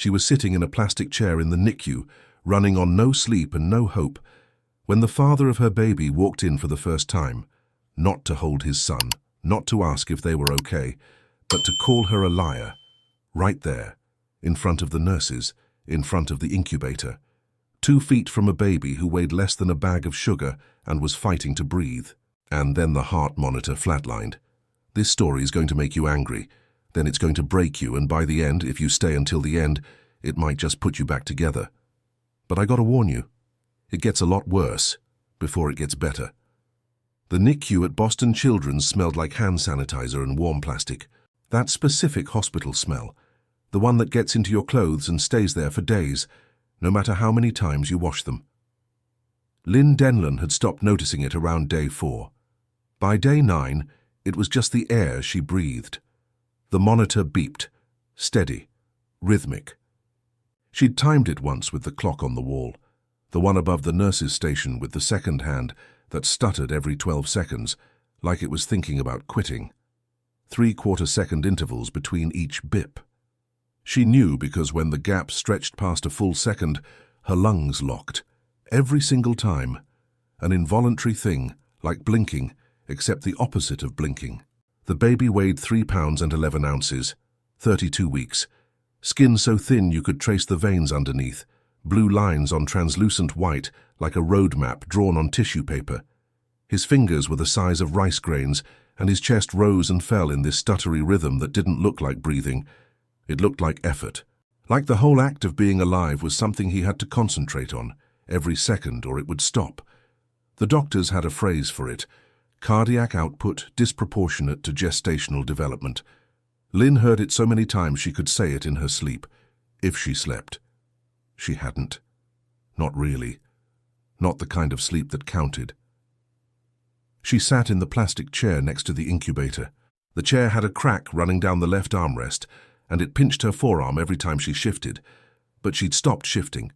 She was sitting in a plastic chair in the NICU, running on no sleep and no hope, when the father of her baby walked in for the first time, not to hold his son, not to ask if they were okay, but to call her a liar, right there, in front of the nurses, in front of the incubator, 2 feet from a baby who weighed less than a bag of sugar and was fighting to breathe. And then the heart monitor flatlined. This story is going to make you angry, then it's going to break you, and by the end, if you stay until the end, it might just put you back together. But I gotta warn you, it gets a lot worse before it gets better. The NICU at Boston Children's smelled like hand sanitizer and warm plastic. That specific hospital smell, the one that gets into your clothes and stays there for days, no matter how many times you wash them. Lynn Denlon had stopped noticing it around day 4. By day 9, it was just the air she breathed. The monitor beeped, steady, rhythmic. She'd timed it once with the clock on the wall, the one above the nurse's station with the second hand that stuttered every 12 seconds, like it was thinking about quitting. 3/4-second intervals between each bip. She knew because when the gap stretched past a full second, her lungs locked. Every single time. An involuntary thing, like blinking, except the opposite of blinking. The baby weighed 3 pounds and 11 ounces, 32 weeks. Skin so thin you could trace the veins underneath, blue lines on translucent white like a road map drawn on tissue paper. His fingers were the size of rice grains, and his chest rose and fell in this stuttery rhythm that didn't look like breathing. It looked like effort. Like the whole act of being alive was something he had to concentrate on, every second, or it would stop. The doctors had a phrase for it: cardiac output disproportionate to gestational development. Lynn heard it so many times she could say it in her sleep, if she slept. She hadn't. Not really. Not the kind of sleep that counted. She sat in the plastic chair next to the incubator. The chair had a crack running down the left armrest, and it pinched her forearm every time she shifted. But she'd stopped shifting.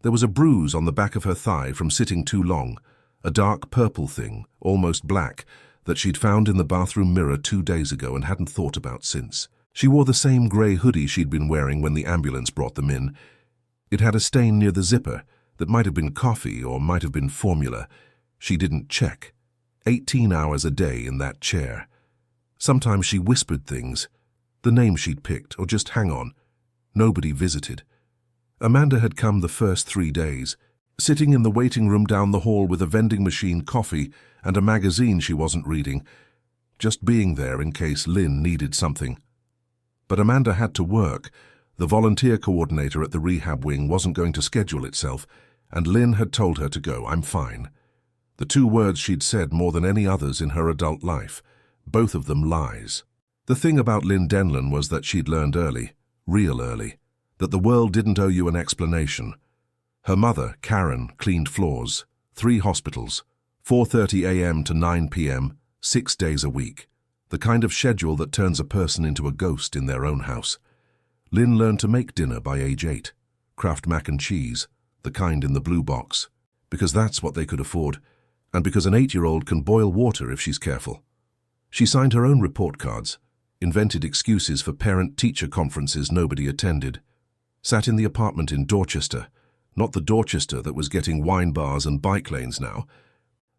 There was a bruise on the back of her thigh from sitting too long, a dark purple thing, almost black, that she'd found in the bathroom mirror 2 days ago and hadn't thought about since. She wore the same grey hoodie she'd been wearing when the ambulance brought them in. It had a stain near the zipper that might have been coffee or might have been formula. She didn't check. 18 hours a day in that chair. Sometimes she whispered things, the name she'd picked, or just hang on. Nobody visited. Amanda had come the first 3 days, sitting in the waiting room down the hall with a vending machine, coffee, and a magazine she wasn't reading, just being there in case Lynn needed something. But Amanda had to work. The volunteer coordinator at the rehab wing wasn't going to schedule itself, and Lynn had told her to go. I'm fine. The 2 words she'd said more than any others in her adult life, both of them lies. The thing about Lynn Denlon was that she'd learned early, real early, that the world didn't owe you an explanation. Her mother, Karen, cleaned floors, 3 hospitals, 4:30 a.m. to 9 p.m., 6 days a week, the kind of schedule that turns a person into a ghost in their own house. Lynn learned to make dinner by age 8, Kraft mac and cheese, the kind in the blue box, because that's what they could afford, and because an 8-year-old can boil water if she's careful. She signed her own report cards, invented excuses for parent-teacher conferences nobody attended, sat in the apartment in Dorchester, not the Dorchester that was getting wine bars and bike lanes now,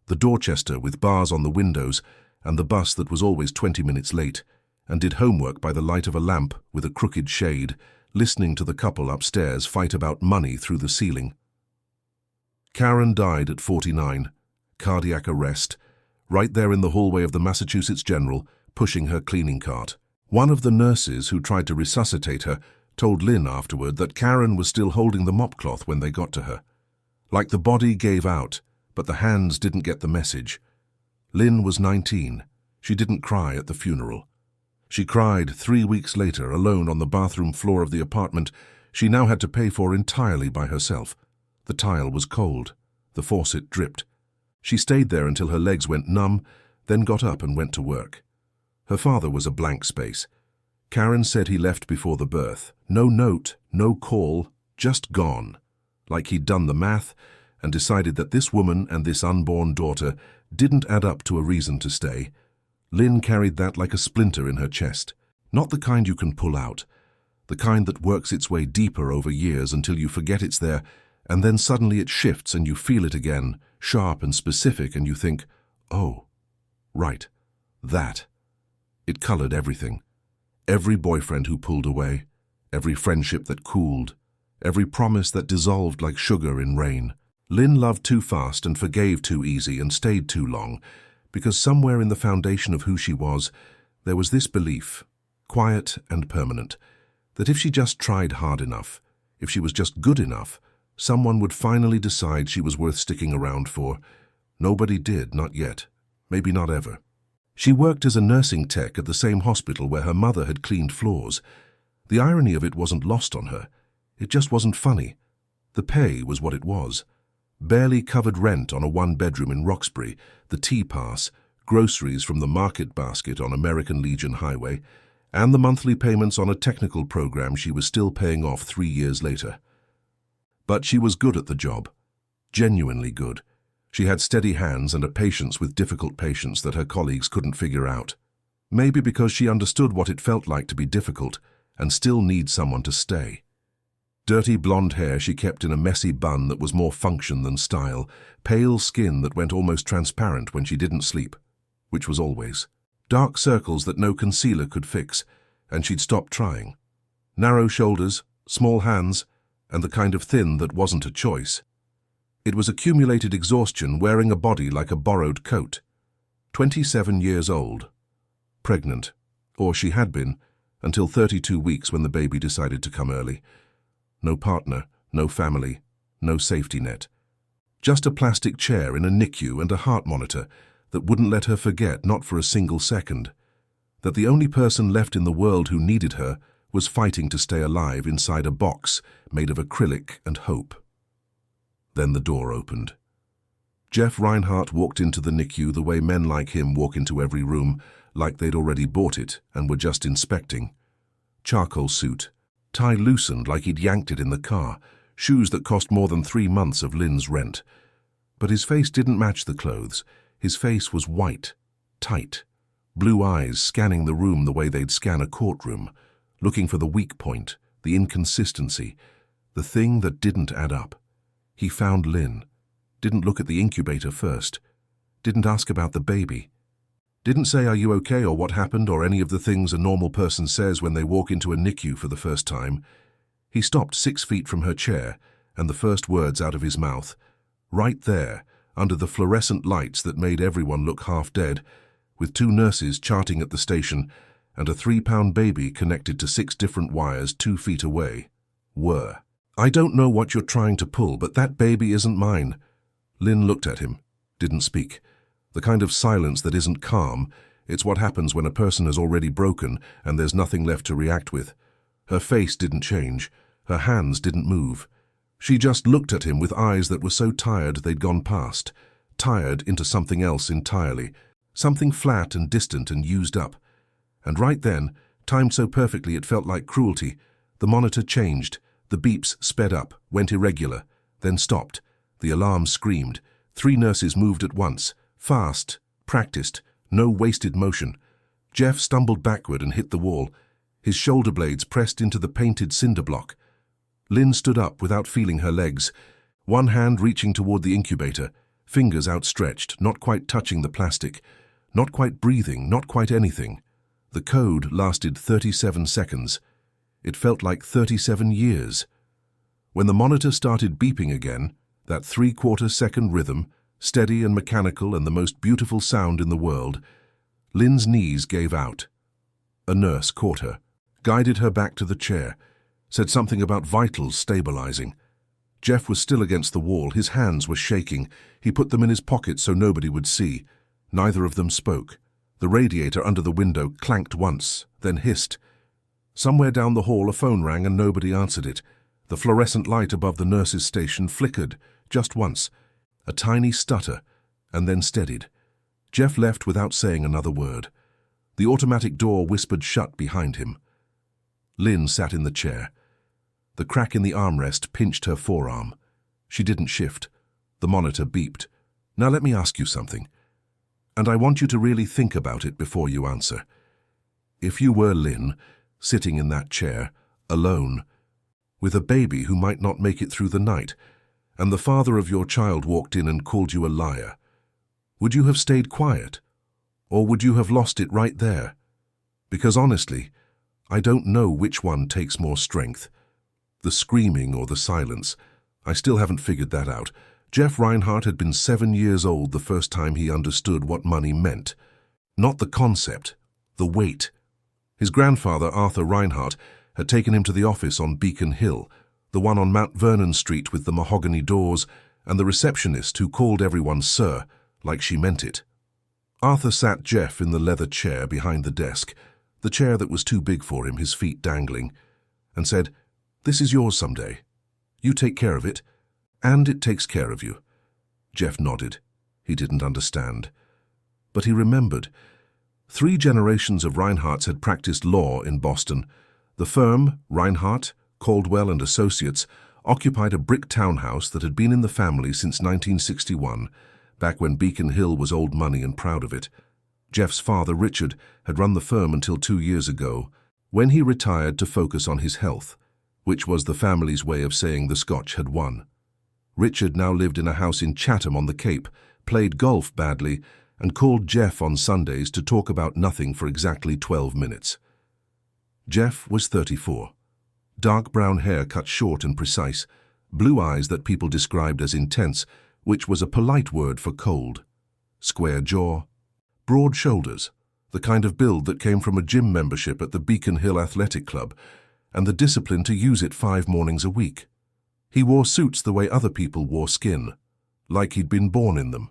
the Dorchester with bars on the windows and the bus that was always 20 minutes late, and did homework by the light of a lamp with a crooked shade, listening to the couple upstairs fight about money through the ceiling. Karen died at 49, cardiac arrest, right there in the hallway of the Massachusetts General, pushing her cleaning cart. One of the nurses who tried to resuscitate her told Lynn afterward that Karen was still holding the mop cloth when they got to her. Like the body gave out, but the hands didn't get the message. Lynn was 19. She didn't cry at the funeral. She cried 3 weeks later, alone on the bathroom floor of the apartment she now had to pay for entirely by herself. The tile was cold. The faucet dripped. She stayed there until her legs went numb, then got up and went to work. Her father was a blank space. Karen said he left before the birth. No note, no call, just gone. Like he'd done the math and decided that this woman and this unborn daughter didn't add up to a reason to stay. Lynn carried that like a splinter in her chest. Not the kind you can pull out. The The kind that works its way deeper over years until you forget it's there, and then suddenly it shifts and you feel it again, sharp and specific, and you think, oh, right, that. It colored everything. Every boyfriend who pulled away, every friendship that cooled, every promise that dissolved like sugar in rain. Lynn loved too fast and forgave too easy and stayed too long, because somewhere in the foundation of who she was, there was this belief, quiet and permanent, that if she just tried hard enough, if she was just good enough, someone would finally decide she was worth sticking around for. Nobody did, not yet, maybe not ever. She worked as a nursing tech at the same hospital where her mother had cleaned floors. The irony of it wasn't lost on her. It just wasn't funny. The pay was what it was. Barely covered rent on a one-bedroom in Roxbury, the tea pass, groceries from the market basket on American Legion Highway, and the monthly payments on a technical program she was still paying off 3 years later. But she was good at the job. Genuinely good. She had steady hands and a patience with difficult patients that her colleagues couldn't figure out. Maybe because she understood what it felt like to be difficult and still need someone to stay. Dirty blonde hair she kept in a messy bun that was more function than style, pale skin that went almost transparent when she didn't sleep, which was always. Dark circles that no concealer could fix, and she'd stopped trying. Narrow shoulders, small hands, and the kind of thin that wasn't a choice. It was accumulated exhaustion wearing a body like a borrowed coat. 27 years old. Pregnant, or she had been, until 32 weeks when the baby decided to come early. No partner, no family, no safety net. Just a plastic chair in a NICU and a heart monitor that wouldn't let her forget, not for a single second, that the only person left in the world who needed her was fighting to stay alive inside a box made of acrylic and hope. Then the door opened. Jeff Reinhardt walked into the NICU the way men like him walk into every room, like they'd already bought it and were just inspecting. Charcoal suit, tie loosened like he'd yanked it in the car, shoes that cost more than 3 months of Lynn's rent. But his face didn't match the clothes. His face was white, tight, blue eyes scanning the room the way they'd scan a courtroom, looking for the weak point, the inconsistency, the thing that didn't add up. He found Lynn, didn't look at the incubator first, didn't ask about the baby, didn't say are you okay or what happened or any of the things a normal person says when they walk into a NICU for the first time. He stopped 6 feet from her chair, and the first words out of his mouth, right there, under the fluorescent lights that made everyone look half dead, with 2 nurses charting at the station and a 3-pound baby connected to 6 different wires 2 feet away, were, "I don't know what you're trying to pull, but that baby isn't mine." Lynn looked at him, didn't speak. The kind of silence that isn't calm, it's what happens when a person has already broken and there's nothing left to react with. Her face didn't change, her hands didn't move. She just looked at him with eyes that were so tired they'd gone past, tired into something else entirely, something flat and distant and used up. And right then, timed so perfectly it felt like cruelty, the monitor changed, the beeps sped up, went irregular, then stopped. The alarm screamed. 3 nurses moved at once, fast, practiced, no wasted motion. Jeff stumbled backward and hit the wall, his shoulder blades pressed into the painted cinder block. Lynn stood up without feeling her legs, one hand reaching toward the incubator, fingers outstretched, not quite touching the plastic, not quite breathing, not quite anything. The code lasted 37 seconds. It felt like 37 years. When the monitor started beeping again, that 3/4-second rhythm, steady and mechanical and the most beautiful sound in the world, Lynn's knees gave out. A nurse caught her, guided her back to the chair, said something about vitals stabilizing. Jeff was still against the wall, his hands were shaking. He put them in his pocket so nobody would see. Neither of them spoke. The radiator under the window clanked once, then hissed. Somewhere down the hall a phone rang and nobody answered it. The fluorescent light above the nurse's station flickered, just once. A tiny stutter, and then steadied. Jeff left without saying another word. The automatic door whispered shut behind him. Lynn sat in the chair. The crack in the armrest pinched her forearm. She didn't shift. The monitor beeped. "Now let me ask you something. And I want you to really think about it before you answer. If you were Lynn, sitting in that chair, alone, with a baby who might not make it through the night, and the father of your child walked in and called you a liar? Would you have stayed quiet? Or would you have lost it right there? Because honestly, I don't know which one takes more strength. The screaming or the silence. I still haven't figured that out. Jeff Reinhardt had been 7 years old the first time he understood what money meant. Not the concept, the weight. His grandfather, Arthur Reinhardt, had taken him to the office on Beacon Hill, the one on Mount Vernon Street with the mahogany doors, and the receptionist who called everyone Sir, like she meant it. Arthur sat Jeff in the leather chair behind the desk, the chair that was too big for him, his feet dangling, and said, "This is yours someday. You take care of it, and it takes care of you." Jeff nodded. He didn't understand. But he remembered. 3 generations of Reinhardts had practiced law in Boston. The firm, Reinhardt, Caldwell and Associates, occupied a brick townhouse that had been in the family since 1961, back when Beacon Hill was old money and proud of it. Jeff's father, Richard, had run the firm until 2 years ago, when he retired to focus on his health, which was the family's way of saying the Scotch had won. Richard now lived in a house in Chatham on the Cape, played golf badly, and called Jeff on Sundays to talk about nothing for exactly 12 minutes. Jeff was 34. Dark brown hair cut short and precise, blue eyes that people described as intense, which was a polite word for cold. Square jaw, broad shoulders, the kind of build that came from a gym membership at the Beacon Hill Athletic Club, and the discipline to use it 5 mornings a week. He wore suits the way other people wore skin, like he'd been born in them.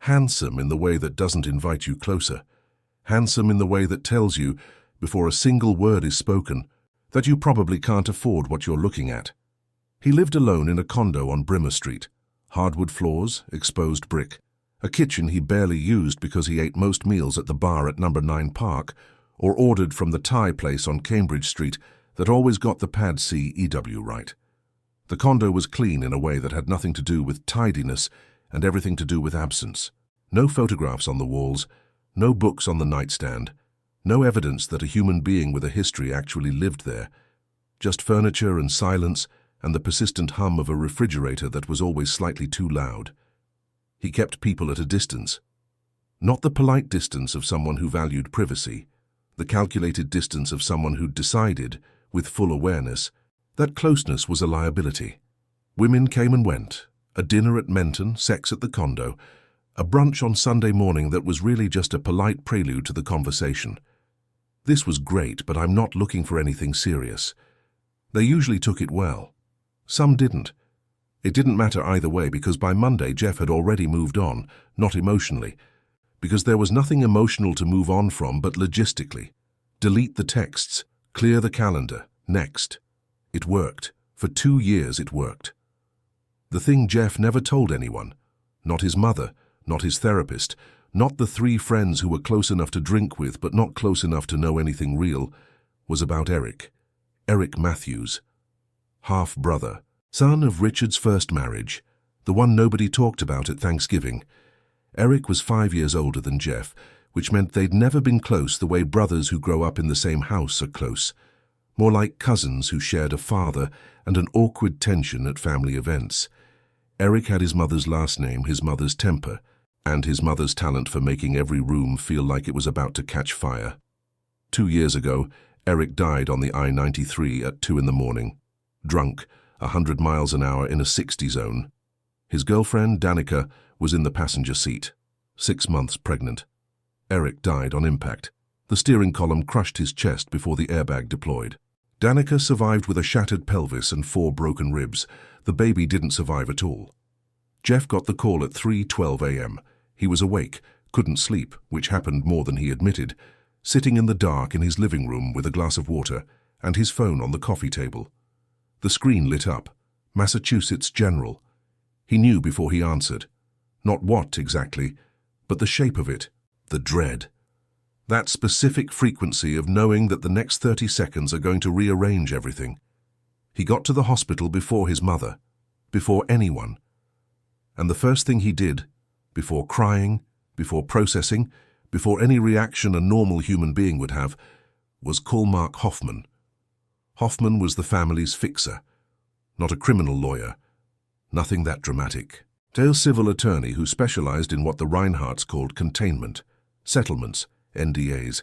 Handsome in the way that doesn't invite you closer. Handsome in the way that tells you, before a single word is spoken, that you probably can't afford what you're looking at. He lived alone in a condo on Brimmer Street. Hardwood floors, exposed brick. A kitchen he barely used because he ate most meals at the bar at number 9 Park, or ordered from the Thai place on Cambridge Street that always got the pad C EW right. The condo was clean in a way that had nothing to do with tidiness and everything to do with absence. No photographs on the walls, no books on the nightstand, no evidence that a human being with a history actually lived there. Just furniture and silence and the persistent hum of a refrigerator that was always slightly too loud. He kept people at a distance. Not the polite distance of someone who valued privacy, the calculated distance of someone who'd decided, with full awareness, that closeness was a liability. Women came and went, a dinner at Menton, sex at the condo, a brunch on Sunday morning that was really just a polite prelude to the conversation. This was great, but I'm not looking for anything serious. They usually took it well. Some didn't. It didn't matter either way because by Monday Jeff had already moved on, not emotionally, because there was nothing emotional to move on from but logistically. Delete the texts, clear the calendar, next. It worked. For 2 years it worked. The thing Jeff never told anyone, not his mother, not his therapist, not the 3 friends who were close enough to drink with but not close enough to know anything real, was about Eric. Eric Matthews. Half-brother, son of Richard's first marriage, the one nobody talked about at Thanksgiving. Eric was 5 years older than Jeff, which meant they'd never been close the way brothers who grow up in the same house are close. More like cousins who shared a father and an awkward tension at family events. Eric had his mother's last name, his mother's temper, and his mother's talent for making every room feel like it was about to catch fire. 2 years ago, Eric died on the I-93 at 2 in the morning, drunk, 100 miles an hour in a 60 zone. His girlfriend, Danica, was in the passenger seat, 6 months pregnant. Eric died on impact. The steering column crushed his chest before the airbag deployed. Danica survived with a shattered pelvis and 4 broken ribs. The baby didn't survive at all. Jeff got the call at 3:12 a.m. He was awake, couldn't sleep, which happened more than he admitted, sitting in the dark in his living room with a glass of water and his phone on the coffee table. The screen lit up. Massachusetts General. He knew before he answered. Not what exactly, but the shape of it, the dread. That specific frequency of knowing that the next 30 seconds are going to rearrange everything. He got to the hospital before his mother, before anyone. And the first thing he did, before crying, before processing, before any reaction a normal human being would have, was call Mark Hoffman. Hoffman was the family's fixer, not a criminal lawyer. Nothing that dramatic. A civil attorney who specialized in what the Reinhardts called containment, settlements, NDAs,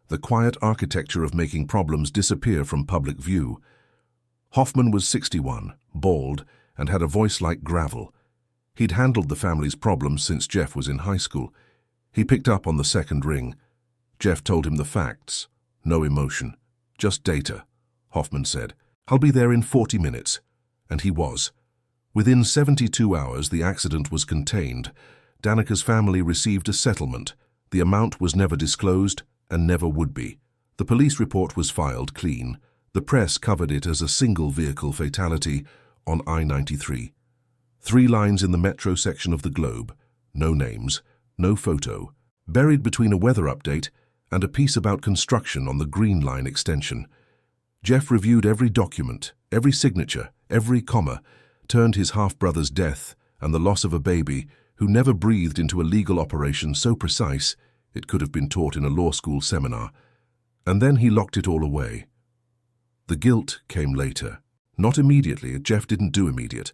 the quiet architecture of making problems disappear from public view. Hoffman was 61, bald, and had a voice like gravel. He'd handled the family's problems since Jeff was in high school. He picked up on the second ring. Jeff told him the facts. No emotion, just data. Hoffman said, "I'll be there in 40 minutes." And he was. Within 72 hours, the accident was contained. Danica's family received a settlement. The amount was never disclosed and never would be. The police report was filed clean. The press covered it as a single-vehicle fatality on I-93. 3 lines in the metro section of the Globe. No names, no photo. Buried between a weather update and a piece about construction on the Green Line extension. Jeff reviewed every document, every signature, every comma, turned his half-brother's death and the loss of a baby who never breathed into a legal operation so precise it could have been taught in a law school seminar. And then he locked it all away. The guilt came later. Not immediately. Jeff didn't do immediate.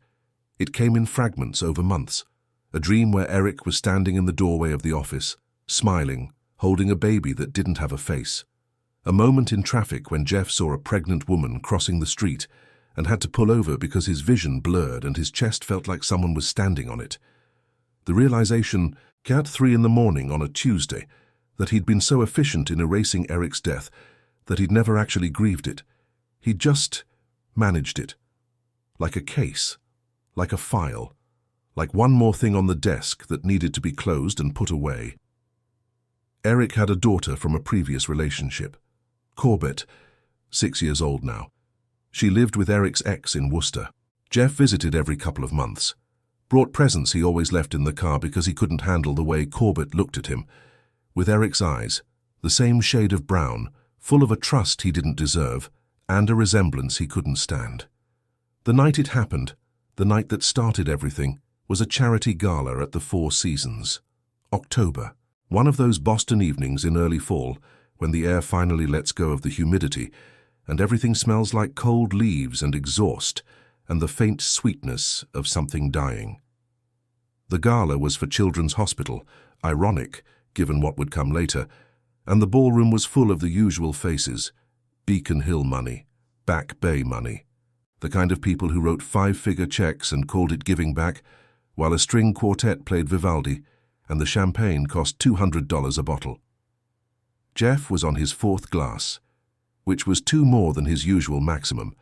It came in fragments over months. A dream where Eric was standing in the doorway of the office, smiling, holding a baby that didn't have a face. A moment in traffic when Jeff saw a pregnant woman crossing the street and had to pull over because his vision blurred and his chest felt like someone was standing on it. The realization, at 3 in the morning on a Tuesday, that he'd been so efficient in erasing Eric's death that he'd never actually grieved it. He'd just managed it. Like a case, like a file, like one more thing on the desk that needed to be closed and put away. Eric had a daughter from a previous relationship. Corbett, 6 years old now. She lived with Eric's ex in Worcester. Jeff visited every couple of months. Brought presents he always left in the car because he couldn't handle the way Corbett looked at him. With Eric's eyes, the same shade of brown, full of a trust he didn't deserve, and a resemblance he couldn't stand. The night it happened, the night that started everything, was a charity gala at the Four Seasons. October, one of those Boston evenings in early fall when the air finally lets go of the humidity and everything smells like cold leaves and exhaust and the faint sweetness of something dying. The gala was for Children's Hospital, ironic given what would come later, and the ballroom was full of the usual faces. Beacon Hill money, Back Bay money, the kind of people who wrote 5-figure checks and called it giving back, while a string quartet played Vivaldi and the champagne cost $200 a bottle. Jeff was on his 4th glass, which was 2 more than his usual maximum,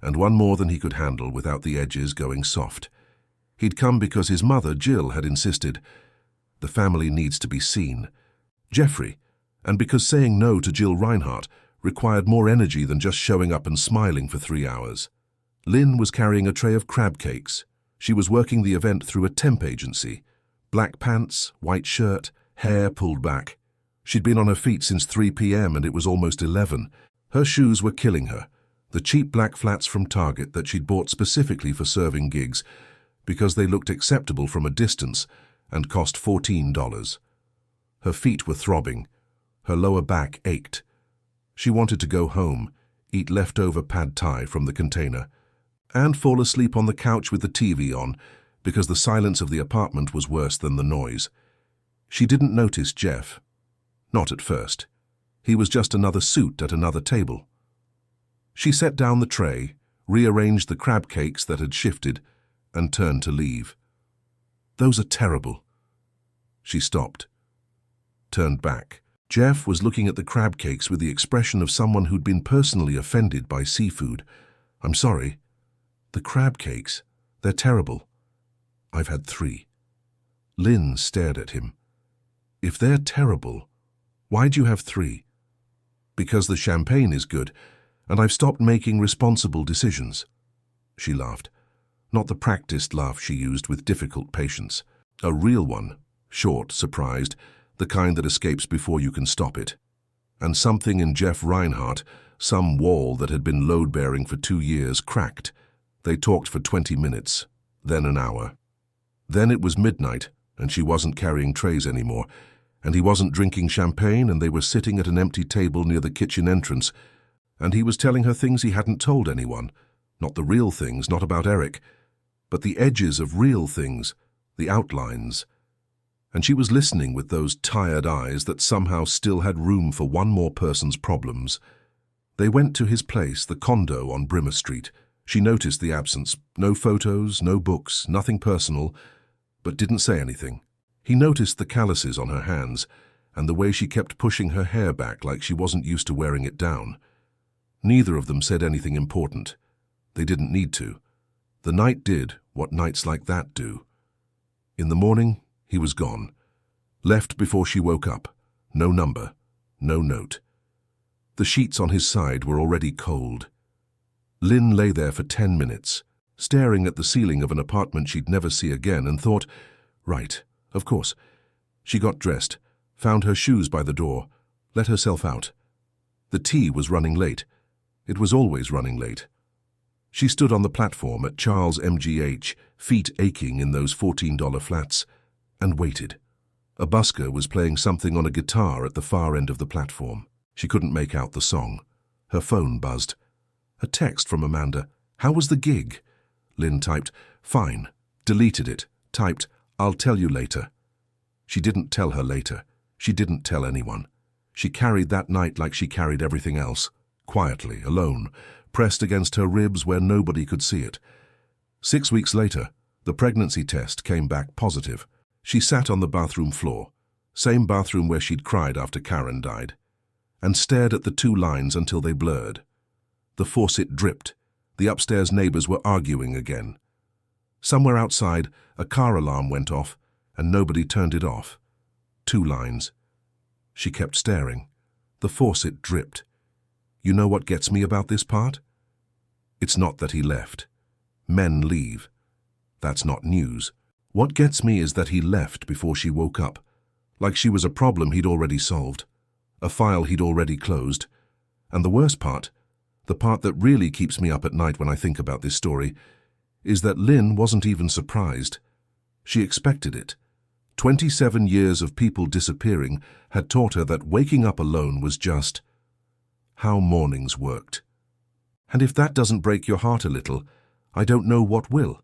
and 1 more than he could handle without the edges going soft. He'd come because his mother, Jill, had insisted, "The family needs to be seen." Jeffrey, and because saying no to Jill Reinhardt required more energy than just showing up and smiling for 3 hours. Lynn was carrying a tray of crab cakes. She was working the event through a temp agency. Black pants, white shirt, hair pulled back. She'd been on her feet since 3 p.m. and it was almost 11. Her shoes were killing her, the cheap black flats from Target that she'd bought specifically for serving gigs because they looked acceptable from a distance and cost $14. Her feet were throbbing. Her lower back ached. She wanted to go home, eat leftover pad thai from the container, and fall asleep on the couch with the TV on because the silence of the apartment was worse than the noise. She didn't notice Jeff. Not at first. He was just another suit at another table. She set down the tray, rearranged the crab cakes that had shifted, and turned to leave. "Those are terrible." She stopped, turned back. Jeff was looking at the crab cakes with the expression of someone who'd been personally offended by seafood. "I'm sorry. The crab cakes, they're terrible. I've had 3. Lynn stared at him. "If they're terrible, why'd you have 3? "Because the champagne is good, and I've stopped making responsible decisions." She laughed. Not the practiced laugh she used with difficult patients. A real one, short, surprised, the kind that escapes before you can stop it. And something in Jeff Reinhardt, some wall that had been load-bearing for 2 years, cracked. They talked for 20 minutes, then an hour. Then it was midnight, and she wasn't carrying trays anymore, and he wasn't drinking champagne, and they were sitting at an empty table near the kitchen entrance, And he was telling her things he hadn't told anyone. Not the real things, not about Eric, but the edges of real things, the outlines. And she was listening with those tired eyes that somehow still had room for one more person's problems. They went to his place, the condo on Brimmer Street. She noticed the absence. No photos, no books, nothing personal, but didn't say anything. He noticed the calluses on her hands and the way she kept pushing her hair back like she wasn't used to wearing it down. Neither of them said anything important. They didn't need to. The night did what nights like that do. In the morning, he was gone. Left before she woke up. No number, no note. The sheets on his side were already cold. Lynn lay there for 10 minutes, staring at the ceiling of an apartment she'd never see again, and thought, right, of course. She got dressed, found her shoes by the door, let herself out. The tea was running late. It was always running late. She stood on the platform at Charles MGH, feet aching in those $14 flats, and waited. A busker was playing something on a guitar at the far end of the platform. She couldn't make out the song. Her phone buzzed. A text from Amanda. How was the gig? Lynn typed, fine. Deleted it. Typed, I'll tell you later. She didn't tell her later. She didn't tell anyone. She carried that night like she carried everything else. Quietly, alone, pressed against her ribs where nobody could see it. 6 weeks later, the pregnancy test came back positive. She sat on the bathroom floor, same bathroom where she'd cried after Karen died, and stared at the 2 lines until they blurred. The faucet dripped. The upstairs neighbors were arguing again. Somewhere outside, a car alarm went off, and nobody turned it off. 2 lines. She kept staring. The faucet dripped. You know what gets me about this part? It's not that he left. Men leave. That's not news. What gets me is that he left before she woke up, like she was a problem he'd already solved, a file he'd already closed. And the worst part, the part that really keeps me up at night when I think about this story, is that Lynn wasn't even surprised. She expected it. 27 years of people disappearing had taught her that waking up alone was just how mornings worked. And if that doesn't break your heart a little, I don't know what will.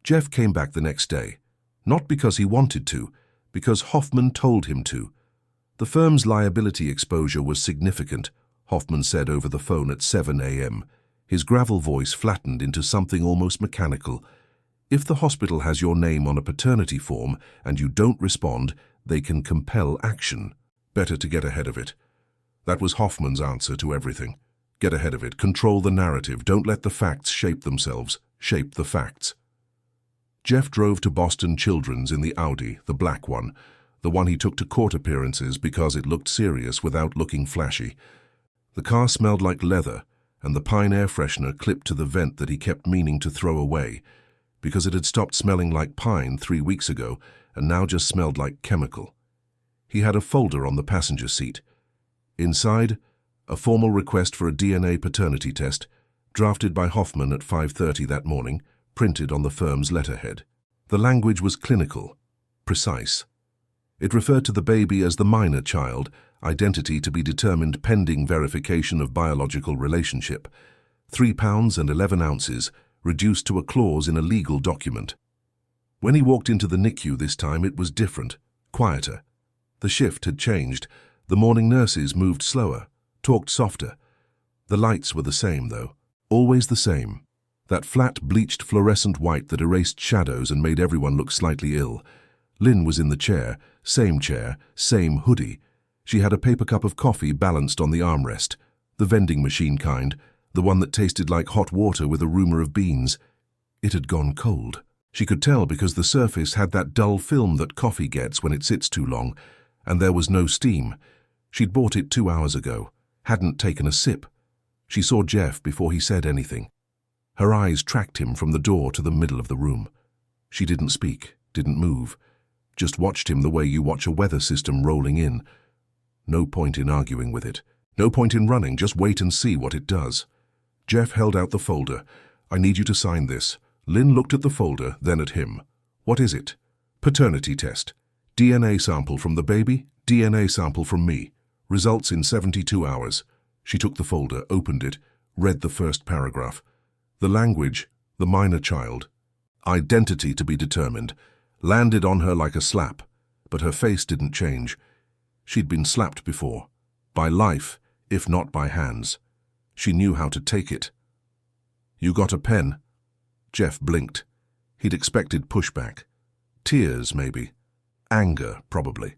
Jeff came back the next day, not because he wanted to, because Hoffman told him to. The firm's liability exposure was significant, Hoffman said over the phone at 7 a.m. His gravel voice flattened into something almost mechanical. If the hospital has your name on a paternity form and you don't respond, they can compel action. Better to get ahead of it. That was Hoffman's answer to everything. Get ahead of it. Control the narrative. Don't let the facts shape themselves. Shape the facts. Jeff drove to Boston Children's in the Audi, the black one, the one he took to court appearances because it looked serious without looking flashy. The car smelled like leather, and the Pine air freshener clipped to the vent that he kept meaning to throw away, because it had stopped smelling like pine 3 weeks ago and now just smelled like chemical. He had a folder on the passenger seat. Inside, a formal request for a DNA paternity test, drafted by Hoffman at 5:30 that morning, printed on the firm's letterhead. The language was clinical, precise. It referred to the baby as the minor child, identity to be determined pending verification of biological relationship. 3 pounds and 11 ounces, reduced to a clause in a legal document. When he walked into the NICU this time, it was different, quieter. The shift had changed. The morning nurses moved slower, talked softer. The lights were the same, though, always the same. That flat, bleached fluorescent white that erased shadows and made everyone look slightly ill. Lynn was in the chair, same hoodie. She had a paper cup of coffee balanced on the armrest, the vending machine kind, the one that tasted like hot water with a rumor of beans. It had gone cold. She could tell because the surface had that dull film that coffee gets when it sits too long, and there was no steam. She'd bought it 2 hours ago, hadn't taken a sip. She saw Jeff before he said anything. Her eyes tracked him from the door to the middle of the room. She didn't speak, didn't move, just watched him the way you watch a weather system rolling in. No point in arguing with it. No point in running, just wait and see what it does. Jeff held out the folder. I need you to sign this. Lynn looked at the folder, then at him. What is it? Paternity test. DNA sample from the baby, DNA sample from me. Results in 72 hours. She took the folder, opened it, read the first paragraph. The language, the minor child, identity to be determined, landed on her like a slap, but her face didn't change. She'd been slapped before, by life, if not by hands. She knew how to take it. "You got a pen?" Jeff blinked. He'd expected pushback. Tears, maybe. Anger, probably.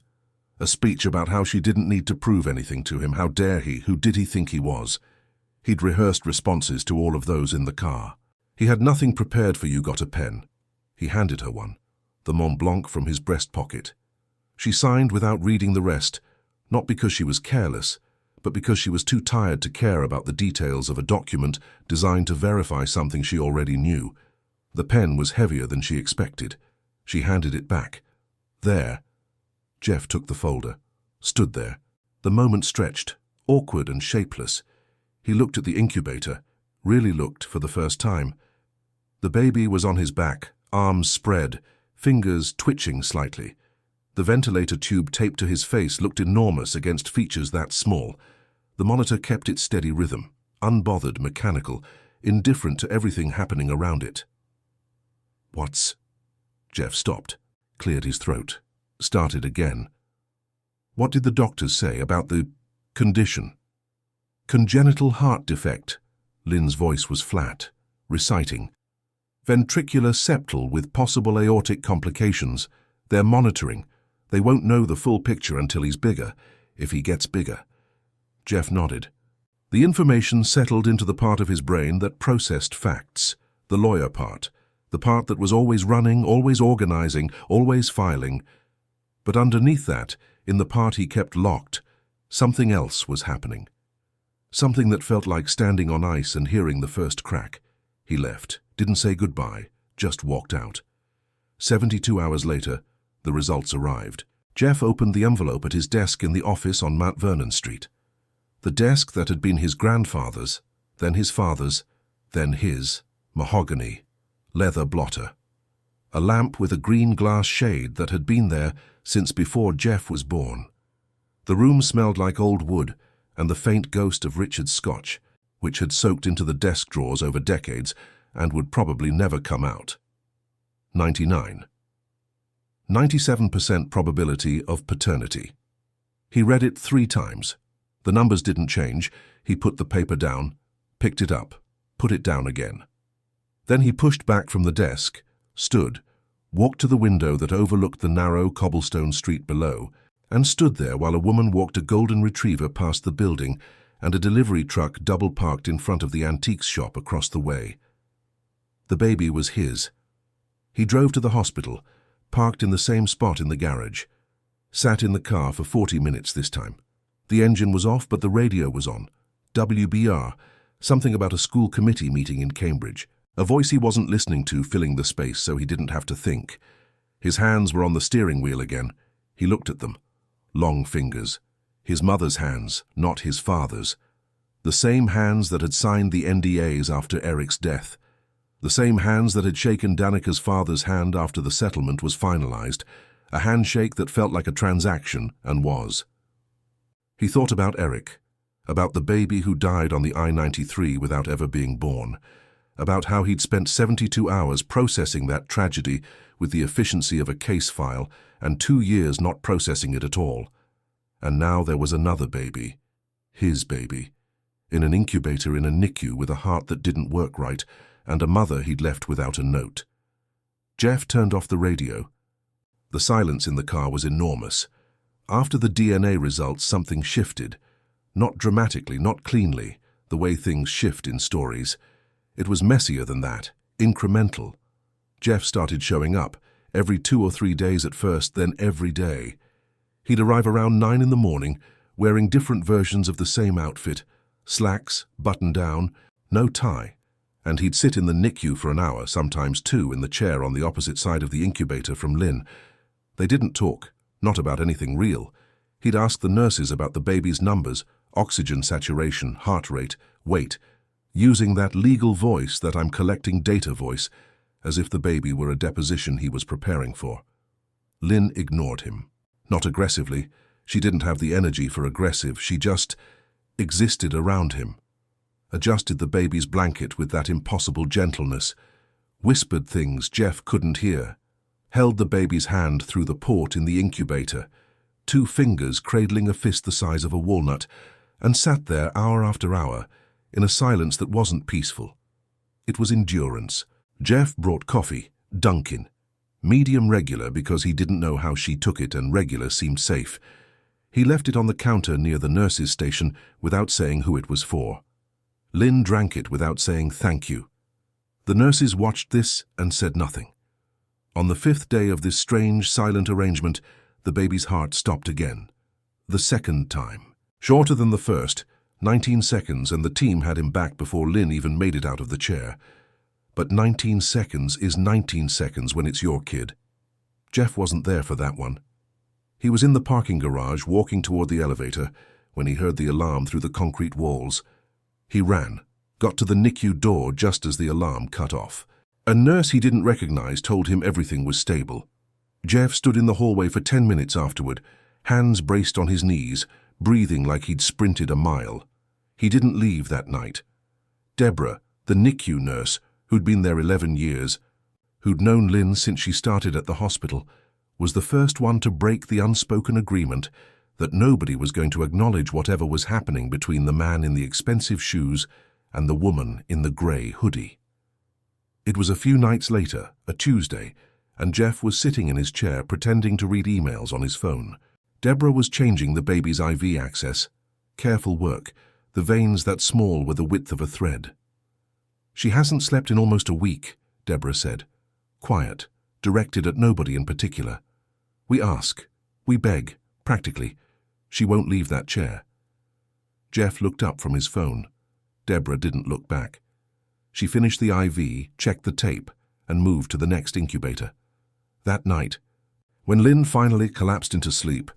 A speech about how she didn't need to prove anything to him. How dare he? Who did he think he was? He'd rehearsed responses to all of those in the car. He had nothing prepared for "You got a pen." He handed her one, the Mont Blanc from his breast pocket. She signed without reading the rest, not because she was careless, but because she was too tired to care about the details of a document designed to verify something she already knew. The pen was heavier than she expected. She handed it back. "There." Jeff took the folder, stood there. The moment stretched, awkward and shapeless. He looked at the incubator, really looked for the first time. The baby was on his back, arms spread, fingers twitching slightly. The ventilator tube taped to his face looked enormous against features that small. The monitor kept its steady rhythm, unbothered, mechanical, indifferent to everything happening around it. "What's—" Jeff stopped, cleared his throat, started again. "What did the doctors say about the condition?" "Congenital heart defect." Lynn's voice was flat, reciting. "Ventricular septal with possible aortic complications. They're monitoring. They won't know the full picture until he's bigger, if he gets bigger." Jeff nodded. The information settled into the part of his brain that processed facts, the lawyer part, the part that was always running, always organizing, always filing. But underneath that, in the part he kept locked, something else was happening. Something that felt like standing on ice and hearing the first crack. He left, didn't say goodbye, just walked out. 72 hours later, the results arrived. Jeff opened the envelope at his desk in the office on Mount Vernon Street. The desk that had been his grandfather's, then his father's, then his, mahogany, leather blotter. A lamp with a green glass shade that had been there since before Jeff was born. The room smelled like old wood and the faint ghost of Richard's Scotch, which had soaked into the desk drawers over decades and would probably never come out. 99. 97% probability of paternity. He read it 3 times. The numbers didn't change. He put the paper down, picked it up, put it down again. Then he pushed back from the desk, stood, walked to the window that overlooked the narrow cobblestone street below, and stood there while a woman walked a golden retriever past the building and a delivery truck double-parked in front of the antiques shop across the way. The baby was his. He drove to the hospital, parked in the same spot in the garage, sat in the car for 40 minutes this time. The engine was off, but the radio was on. WBR, something about a school committee meeting in Cambridge. A voice he wasn't listening to filling the space so he didn't have to think. His hands were on the steering wheel again. He looked at them. Long fingers. His mother's hands, not his father's. The same hands that had signed the NDAs after Eric's death. The same hands that had shaken Danica's father's hand after the settlement was finalized. A handshake that felt like a transaction, and was. He thought about Eric, about the baby who died on the I-93 without ever being born, about how he'd spent 72 hours processing that tragedy with the efficiency of a case file and 2 years not processing it at all. And now there was another baby, his baby, in an incubator in a NICU with a heart that didn't work right and a mother he'd left without a note. Jeff turned off the radio. The silence in the car was enormous. After the DNA results, something shifted. Not dramatically, not cleanly, the way things shift in stories. It was messier than that, incremental. Jeff started showing up, every 2 or 3 days at first, then every day. He'd arrive around 9 in the morning, wearing different versions of the same outfit, slacks, button down, no tie, and he'd sit in the NICU for an hour, sometimes 2, in the chair on the opposite side of the incubator from Lynn. They didn't talk, not about anything real. He'd ask the nurses about the baby's numbers, oxygen saturation, heart rate, weight, using that legal voice, that I'm collecting data voice, as if the baby were a deposition he was preparing for. Lynn ignored him. Not aggressively. She didn't have the energy for aggressive. She just existed around him, adjusted the baby's blanket with that impossible gentleness, whispered things Jeff couldn't hear, held the baby's hand through the port in the incubator, 2 fingers cradling a fist the size of a walnut, and sat there hour after hour in a silence that wasn't peaceful. It was endurance. Jeff brought coffee, Dunkin', medium regular because he didn't know how she took it and regular seemed safe. He left it on the counter near the nurse's station without saying who it was for. Lynn drank it without saying thank you. The nurses watched this and said nothing. On the 5th day of this strange, silent arrangement, the baby's heart stopped again. The 2nd time. Shorter than the first, 19 seconds, and the team had him back before Lynn even made it out of the chair. But 19 seconds is 19 seconds when it's your kid. Jeff wasn't there for that one. He was in the parking garage walking toward the elevator when he heard the alarm through the concrete walls. He ran, got to the NICU door just as the alarm cut off. A nurse he didn't recognize told him everything was stable. Jeff stood in the hallway for 10 minutes afterward, hands braced on his knees, breathing like he'd sprinted a mile. He didn't leave that night. Deborah, the NICU nurse, who'd been there 11 years, who'd known Lynn since she started at the hospital, was the first one to break the unspoken agreement that nobody was going to acknowledge whatever was happening between the man in the expensive shoes and the woman in the grey hoodie. It was a few nights later, a Tuesday, and Jeff was sitting in his chair pretending to read emails on his phone. Deborah was changing the baby's IV access. Careful work, the veins that small were the width of a thread. "She hasn't slept in almost a week," Deborah said. Quiet, directed at nobody in particular. "We ask, we beg, practically. She won't leave that chair." Jeff looked up from his phone. Deborah didn't look back. She finished the IV, checked the tape, and moved to the next incubator. That night, when Lynn finally collapsed into sleep,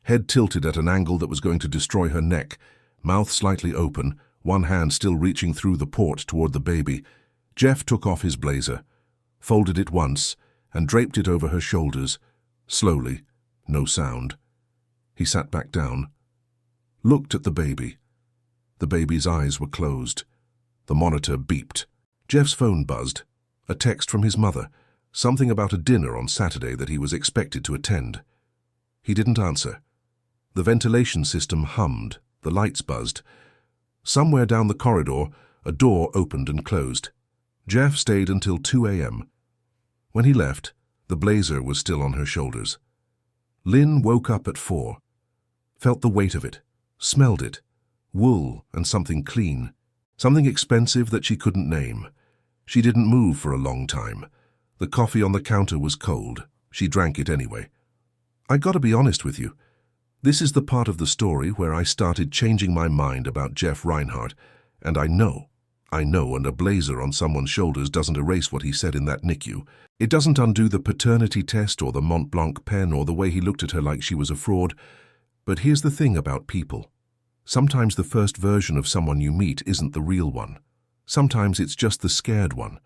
head tilted at an angle that was going to destroy her neck, mouth slightly open, one hand still reaching through the port toward the baby, Jeff took off his blazer, folded it once, and draped it over her shoulders, slowly, no sound. He sat back down, looked at the baby. The baby's eyes were closed. The monitor beeped. Jeff's phone buzzed. A text from his mother, something about a dinner on Saturday that he was expected to attend. He didn't answer. The ventilation system hummed, the lights buzzed. Somewhere down the corridor, a door opened and closed. Jeff stayed until 2 a.m. When he left, the blazer was still on her shoulders. Lynn woke up at 4, felt the weight of it, smelled it, wool and something clean, something expensive that she couldn't name. She didn't move for a long time. The coffee on the counter was cold. She drank it anyway. "I gotta be honest with you. This is the part of the story where I started changing my mind about Jeff Reinhardt, and I know, and a blazer on someone's shoulders doesn't erase what he said in that NICU. It doesn't undo the paternity test or the Mont Blanc pen or the way he looked at her like she was a fraud. But here's the thing about people. Sometimes the first version of someone you meet isn't the real one. Sometimes it's just the scared one.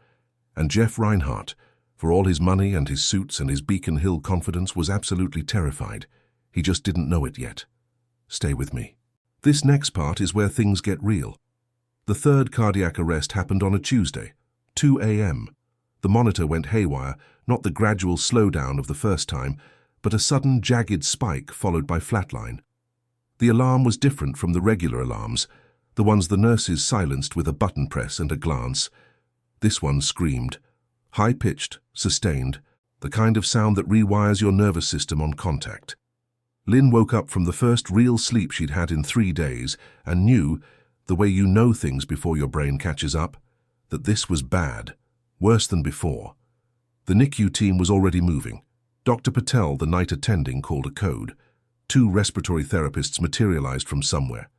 And Jeff Reinhardt, for all his money and his suits and his Beacon Hill confidence, was absolutely terrified. He just didn't know it yet. Stay with me. This next part is where things get real. The 3rd cardiac arrest happened on a Tuesday, 2 a.m. The monitor went haywire, not the gradual slowdown of the first time, but a sudden jagged spike followed by flatline. The alarm was different from the regular alarms, the ones the nurses silenced with a button press and a glance. This one screamed, high-pitched, sustained, the kind of sound that rewires your nervous system on contact. Lynn woke up from the first real sleep she'd had in 3 days and knew, the way you know things before your brain catches up, that this was bad, worse than before. The NICU team was already moving. Dr. Patel, the night attending, called a code. 2 respiratory therapists materialized from somewhere.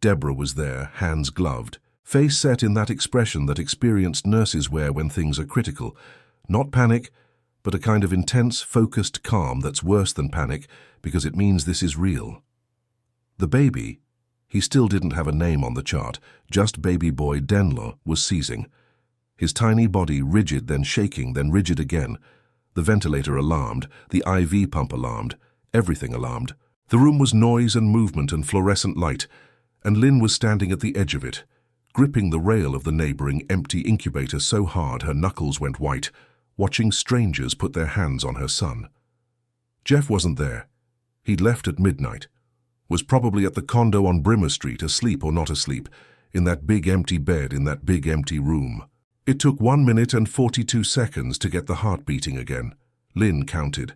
Deborah was there, hands gloved, face set in that expression that experienced nurses wear when things are critical. Not panic, but a kind of intense, focused calm that's worse than panic because it means this is real. The baby, he still didn't have a name on the chart, just baby boy Denlo, was seizing. His tiny body rigid, then shaking, then rigid again. The ventilator alarmed, the IV pump alarmed, everything alarmed. The room was noise and movement and fluorescent light, and Lynn was standing at the edge of it, gripping the rail of the neighboring empty incubator so hard her knuckles went white, watching strangers put their hands on her son. Jeff wasn't there. He'd left at midnight, was probably at the condo on Brimmer Street, asleep or not asleep, in that big empty bed in that big empty room. It took 1 minute and 42 seconds to get the heart beating again. Lynn counted.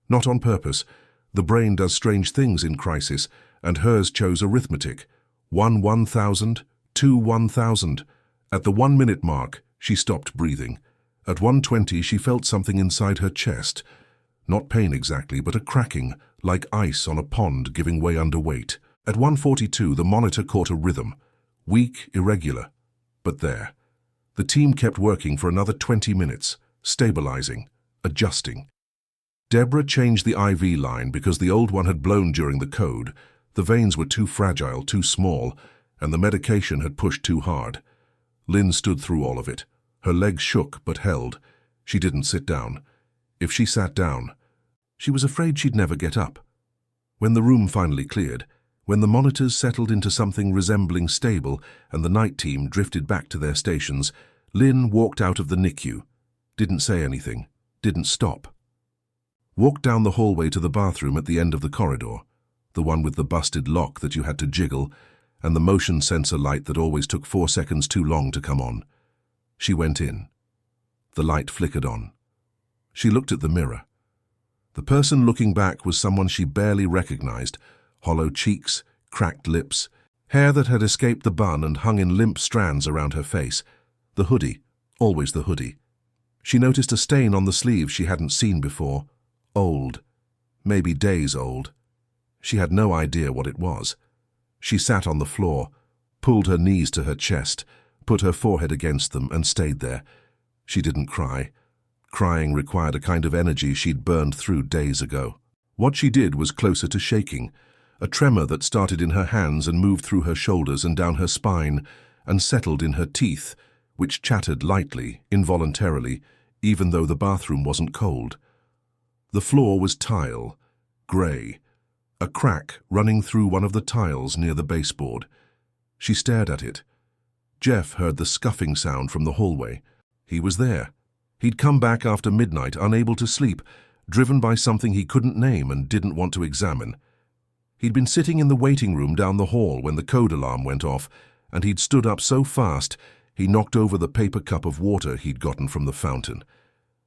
Not on purpose. The brain does strange things in crisis, and hers chose arithmetic. 1 1,000, 2 1,000. At the 1 minute mark, she stopped breathing. At 1:20, she felt something inside her chest. Not pain exactly, but a cracking, like ice on a pond giving way under weight. At 1:42, the monitor caught a rhythm. Weak, irregular. But there. The team kept working for another 20 minutes, stabilizing, adjusting. Deborah changed the IV line because the old one had blown during the code. The veins were too fragile, too small, and the medication had pushed too hard. Lynn stood through all of it. Her legs shook but held. She didn't sit down. If she sat down, she was afraid she'd never get up. When the room finally cleared, when the monitors settled into something resembling stable and the night team drifted back to their stations, Lynn walked out of the NICU, didn't say anything, didn't stop. Walked down the hallway to the bathroom at the end of the corridor, the one with the busted lock that you had to jiggle, and the motion sensor light that always took 4 seconds too long to come on. She went in. The light flickered on. She looked at the mirror. The person looking back was someone she barely recognized. Hollow cheeks, cracked lips, hair that had escaped the bun and hung in limp strands around her face. The hoodie, always the hoodie. She noticed a stain on the sleeve she hadn't seen before. Old. Maybe days old. She had no idea what it was. She sat on the floor, pulled her knees to her chest, put her forehead against them and stayed there. She didn't cry. Crying required a kind of energy she'd burned through days ago. What she did was closer to shaking, a tremor that started in her hands and moved through her shoulders and down her spine and settled in her teeth, which chattered lightly, involuntarily, even though the bathroom wasn't cold. The floor was tile, grey, a crack running through one of the tiles near the baseboard. She stared at it. Jeff heard the scuffing sound from the hallway. He was there. He'd come back after midnight, unable to sleep, driven by something he couldn't name and didn't want to examine. He'd been sitting in the waiting room down the hall when the code alarm went off, and he'd stood up so fast he knocked over the paper cup of water he'd gotten from the fountain.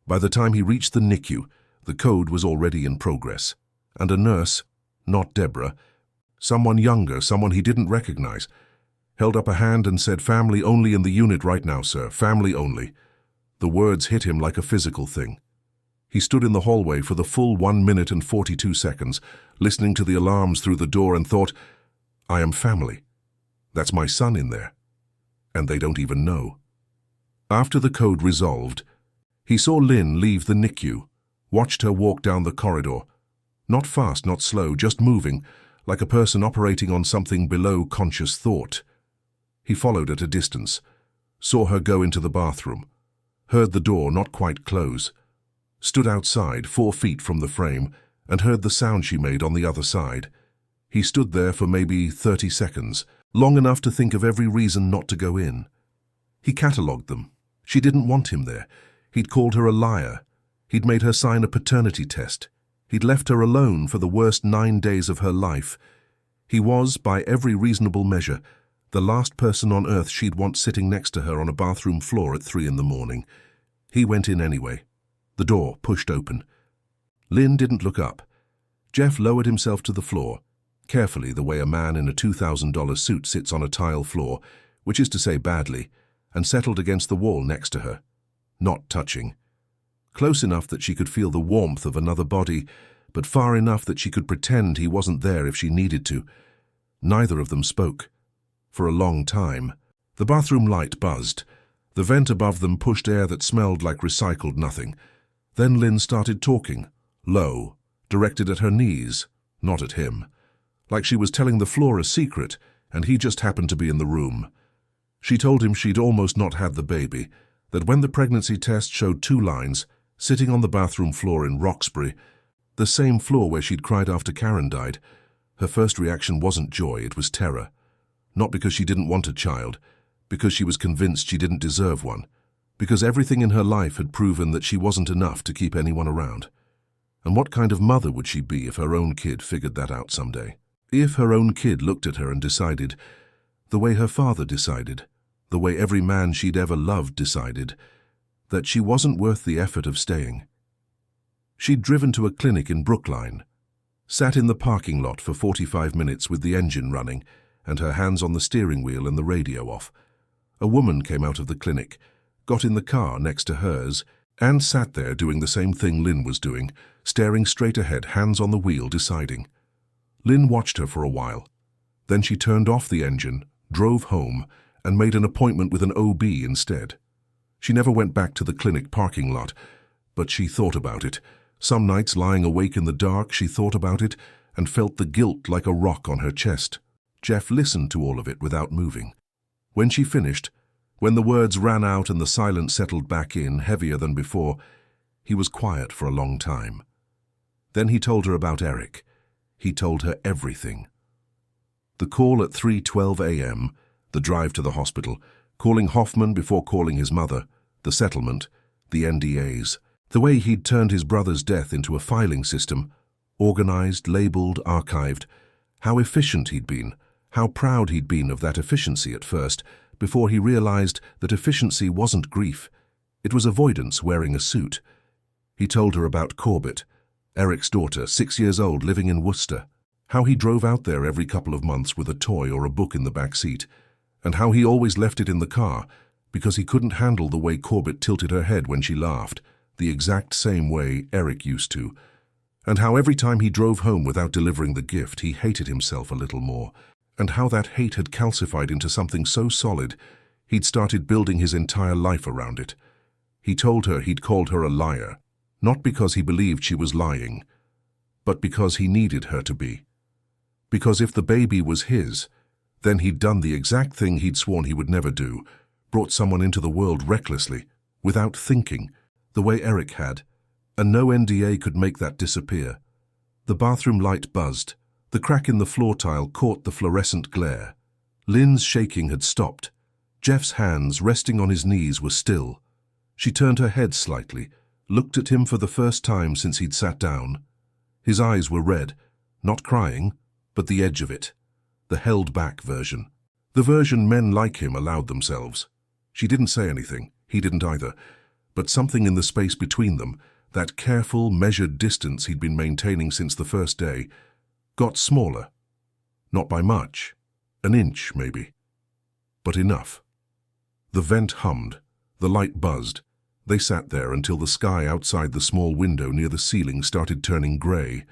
By the time he reached the NICU, the code was already in progress, and a nurse, not Deborah, someone younger, someone he didn't recognize, held up a hand and said, "Family only in the unit right now, sir, family only." The words hit him like a physical thing. He stood in the hallway for the full 1 minute and 42 seconds, listening to the alarms through the door and thought, "I am family. That's my son in there. And they don't even know." After the code resolved, he saw Lynn leave the NICU, watched her walk down the corridor. Not fast, not slow, just moving, like a person operating on something below conscious thought. He followed at a distance, saw her go into the bathroom, heard the door not quite close, stood outside 4 feet from the frame and heard the sound she made on the other side. He stood there for maybe 30 seconds, long enough to think of every reason not to go in. He catalogued them. She didn't want him there. He'd called her a liar. He'd made her sign a paternity test. He'd left her alone for the worst 9 days of her life. He was, by every reasonable measure, the last person on earth she'd want sitting next to her on a bathroom floor at 3 in the morning. He went in anyway. The door pushed open. Lynn didn't look up. Jeff lowered himself to the floor, carefully the way a man in a $2,000 suit sits on a tile floor, which is to say badly, and settled against the wall next to her, not touching. Close enough that she could feel the warmth of another body, but far enough that she could pretend he wasn't there if she needed to. Neither of them spoke. For a long time. The bathroom light buzzed. The vent above them pushed air that smelled like recycled nothing. Then Lynn started talking, low, directed at her knees, not at him. Like she was telling the floor a secret, and he just happened to be in the room. She told him she'd almost not had the baby, that when the pregnancy test showed 2 lines, sitting on the bathroom floor in Roxbury, the same floor where she'd cried after Karen died, her first reaction wasn't joy, it was terror. Not because she didn't want a child, because she was convinced she didn't deserve one, because everything in her life had proven that she wasn't enough to keep anyone around. And what kind of mother would she be if her own kid figured that out someday? If her own kid looked at her and decided, the way her father decided, the way every man she'd ever loved decided, that she wasn't worth the effort of staying. She'd driven to a clinic in Brookline, sat in the parking lot for 45 minutes with the engine running and her hands on the steering wheel and the radio off. A woman came out of the clinic, got in the car next to hers, and sat there doing the same thing Lynn was doing, staring straight ahead, hands on the wheel, deciding. Lynn watched her for a while. Then she turned off the engine, drove home, and made an appointment with an OB instead. She never went back to the clinic parking lot, but she thought about it. Some nights, lying awake in the dark, she thought about it and felt the guilt like a rock on her chest. Jeff listened to all of it without moving. When she finished, when the words ran out and the silence settled back in, heavier than before, he was quiet for a long time. Then he told her about Eric. He told her everything. The call at 3:12 a.m., the drive to the hospital, calling Hoffman before calling his mother, the settlement, the NDAs, the way he'd turned his brother's death into a filing system, organized, labeled, archived, how efficient he'd been, how proud he'd been of that efficiency at first, before he realized that efficiency wasn't grief. It was avoidance wearing a suit. He told her about Corbett, Eric's daughter, 6 years old, living in Worcester, how he drove out there every couple of months with a toy or a book in the back seat, and how he always left it in the car because he couldn't handle the way Corbett tilted her head when she laughed, the exact same way Eric used to, and how every time he drove home without delivering the gift, he hated himself a little more, and how that hate had calcified into something so solid he'd started building his entire life around it. He told her he'd called her a liar, not because he believed she was lying, but because he needed her to be. Because if the baby was his, then he'd done the exact thing he'd sworn he would never do, brought someone into the world recklessly, without thinking, the way Eric had, and no NDA could make that disappear. The bathroom light buzzed. The crack in the floor tile caught the fluorescent glare. Lynn's shaking had stopped. Jeff's hands, resting on his knees, were still. She turned her head slightly, looked at him for the first time since he'd sat down. His eyes were red, not crying, but the edge of it. The held-back version. The version men like him allowed themselves. She didn't say anything, he didn't either, but something in the space between them, that careful, measured distance he'd been maintaining since the first day, got smaller. Not by much. An inch, maybe. But enough. The vent hummed. The light buzzed. They sat there until the sky outside the small window near the ceiling started turning grey.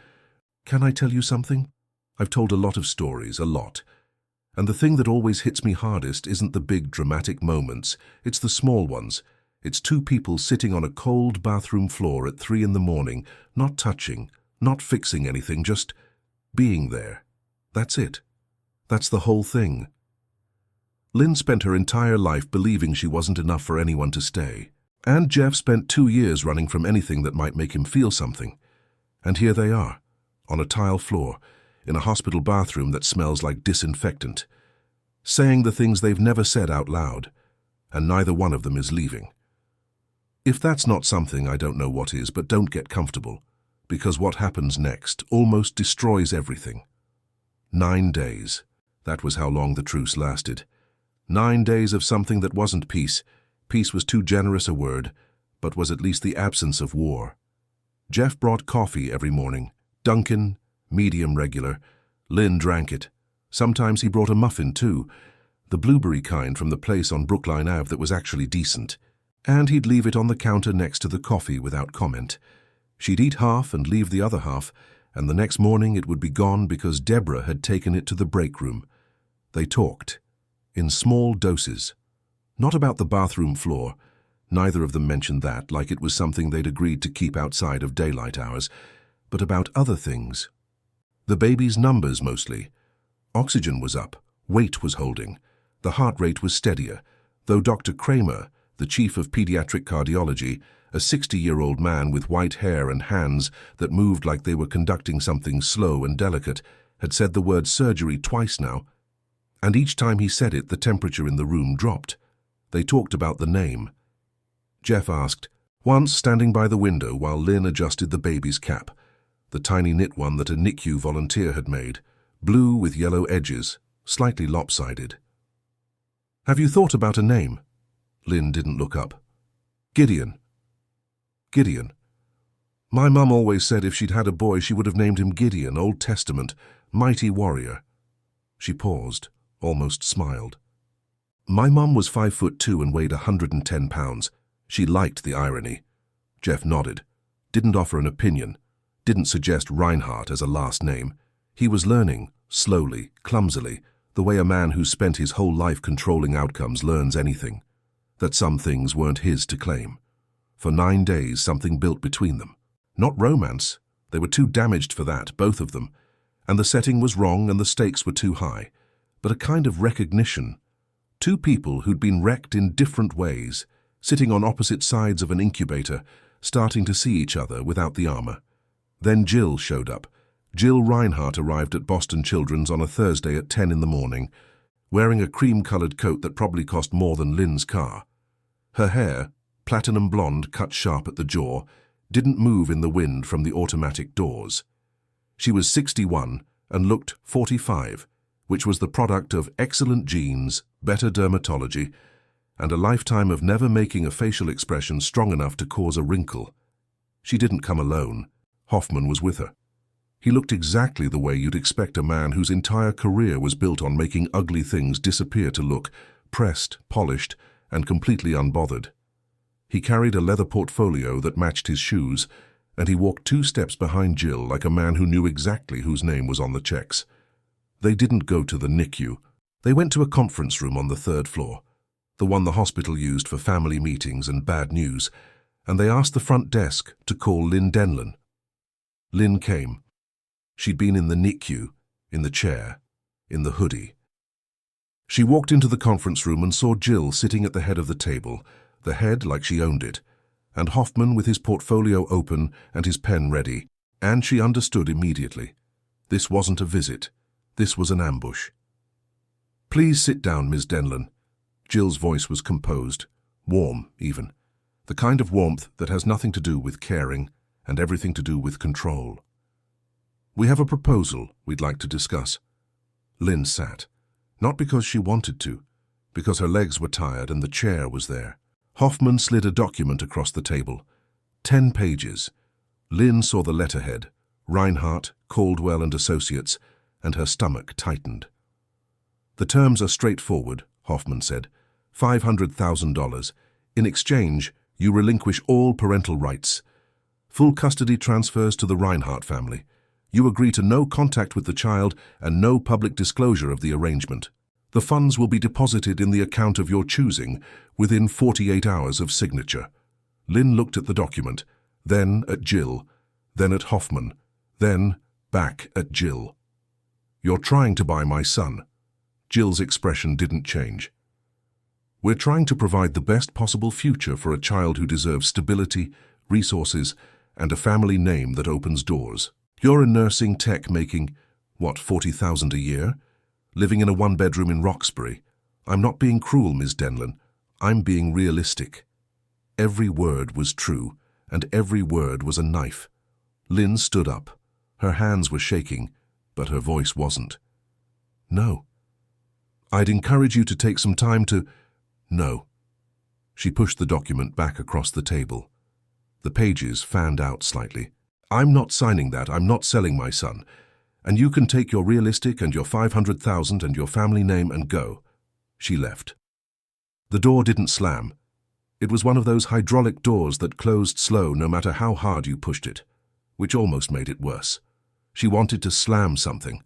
Can I tell you something? I've told a lot of stories, a lot. And the thing that always hits me hardest isn't the big dramatic moments, it's the small ones. It's two people sitting on a cold bathroom floor at 3 in the morning, not touching, not fixing anything, just being there. That's it. That's the whole thing. Lynn spent her entire life believing she wasn't enough for anyone to stay. And Jeff spent 2 years running from anything that might make him feel something. And here they are, on a tile floor, in a hospital bathroom that smells like disinfectant, saying the things they've never said out loud, and neither one of them is leaving. If that's not something, I don't know what is, but don't get comfortable, because what happens next almost destroys everything. 9 days. That was how long the truce lasted. 9 days of something that wasn't peace. Peace was too generous a word, but was at least the absence of war. Jeff brought coffee every morning. Dunkin', medium regular. Lynn drank it. Sometimes he brought a muffin too, the blueberry kind from the place on Brookline Ave that was actually decent. And he'd leave it on the counter next to the coffee without comment. She'd eat half and leave the other half, and the next morning it would be gone because Deborah had taken it to the break room. They talked, in small doses. Not about the bathroom floor. Neither of them mentioned that, like it was something they'd agreed to keep outside of daylight hours, but about other things. The baby's numbers, mostly. Oxygen was up, weight was holding, the heart rate was steadier, though Dr. Kramer, the chief of pediatric cardiology, a 60-year-old man with white hair and hands that moved like they were conducting something slow and delicate, had said the word surgery twice now. And each time he said it, the temperature in the room dropped. They talked about the name. Jeff asked, once standing by the window while Lynn adjusted the baby's cap, the tiny knit one that a NICU volunteer had made, blue with yellow edges, slightly lopsided. "Have you thought about a name?" Lynn didn't look up. "Gideon." "Gideon. My mum always said if she'd had a boy she would have named him Gideon, Old Testament, mighty warrior." She paused, almost smiled. "My mum was 5'2" and weighed 110 pounds. She liked the irony. Jeff nodded, didn't offer an opinion, didn't suggest Reinhardt as a last name. He was learning, slowly, clumsily, the way a man who's spent his whole life controlling outcomes learns anything. That some things weren't his to claim. For 9 days, something built between them. Not romance. They were too damaged for that, both of them. And the setting was wrong and the stakes were too high. But a kind of recognition. Two people who'd been wrecked in different ways, sitting on opposite sides of an incubator, starting to see each other without the armor. Then Jill showed up. Jill Reinhardt arrived at Boston Children's on a Thursday at 10 in the morning, wearing a cream-colored coat that probably cost more than Lynn's car. Her hair, platinum blonde cut sharp at the jaw, didn't move in the wind from the automatic doors. She was 61 and looked 45, which was the product of excellent genes, better dermatology, and a lifetime of never making a facial expression strong enough to cause a wrinkle. She didn't come alone. Hoffman was with her. He looked exactly the way you'd expect a man whose entire career was built on making ugly things disappear to look, pressed, polished, and completely unbothered. He carried a leather portfolio that matched his shoes, and he walked 2 steps behind Jill like a man who knew exactly whose name was on the checks. They didn't go to the NICU. They went to a conference room on the 3rd floor, the one the hospital used for family meetings and bad news, and they asked the front desk to call Lynn Denlon. Lynn came. She'd been in the NICU, in the chair, in the hoodie. She walked into the conference room and saw Jill sitting at the head of the table, the head like she owned it, and Hoffman with his portfolio open and his pen ready, and she understood immediately. This wasn't a visit. This was an ambush. "Please sit down, Ms. Denlon." Jill's voice was composed, warm even, the kind of warmth that has nothing to do with caring and everything to do with control. "We have a proposal we'd like to discuss." Lynn sat, not because she wanted to, because her legs were tired and the chair was there. Hoffman slid a document across the table. 10 pages. Lynn saw the letterhead, Reinhardt, Caldwell and Associates, and her stomach tightened. "The terms are straightforward," Hoffman said. $500,000. In exchange, you relinquish all parental rights. Full custody transfers to the Reinhardt family. You agree to no contact with the child and no public disclosure of the arrangement. The funds will be deposited in the account of your choosing within 48 hours of signature. Lynn looked at the document, then at Jill, then at Hoffman, then back at Jill. "You're trying to buy my son." Jill's expression didn't change. "We're trying to provide the best possible future for a child who deserves stability, resources, and a family name that opens doors. You're a nursing tech making, what, 40,000 a year? Living in a 1-bedroom in Roxbury. I'm not being cruel, Ms. Denlon. I'm being realistic." Every word was true, and every word was a knife. Lynn stood up. Her hands were shaking, but her voice wasn't. "No. I'd encourage you to take some time to—" "No." She pushed the document back across the table. The pages fanned out slightly. "I'm not signing that. I'm not selling my son. And you can take your realistic and your 500,000 and your family name and go." She left. The door didn't slam. It was one of those hydraulic doors that closed slow no matter how hard you pushed it, which almost made it worse. She wanted to slam something.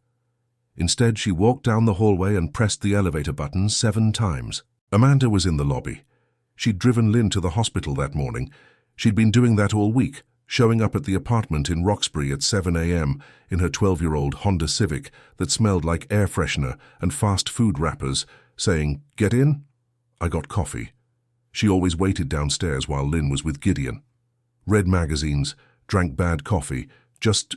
Instead, she walked down the hallway and pressed the elevator button 7 times. Amanda was in the lobby. She'd driven Lynn to the hospital that morning. She'd been doing that all week, showing up at the apartment in Roxbury at 7 a.m. in her 12-year-old Honda Civic that smelled like air freshener and fast food wrappers, saying, "Get in?" "I got coffee." She always waited downstairs while Lynn was with Gideon. Read magazines, drank bad coffee, just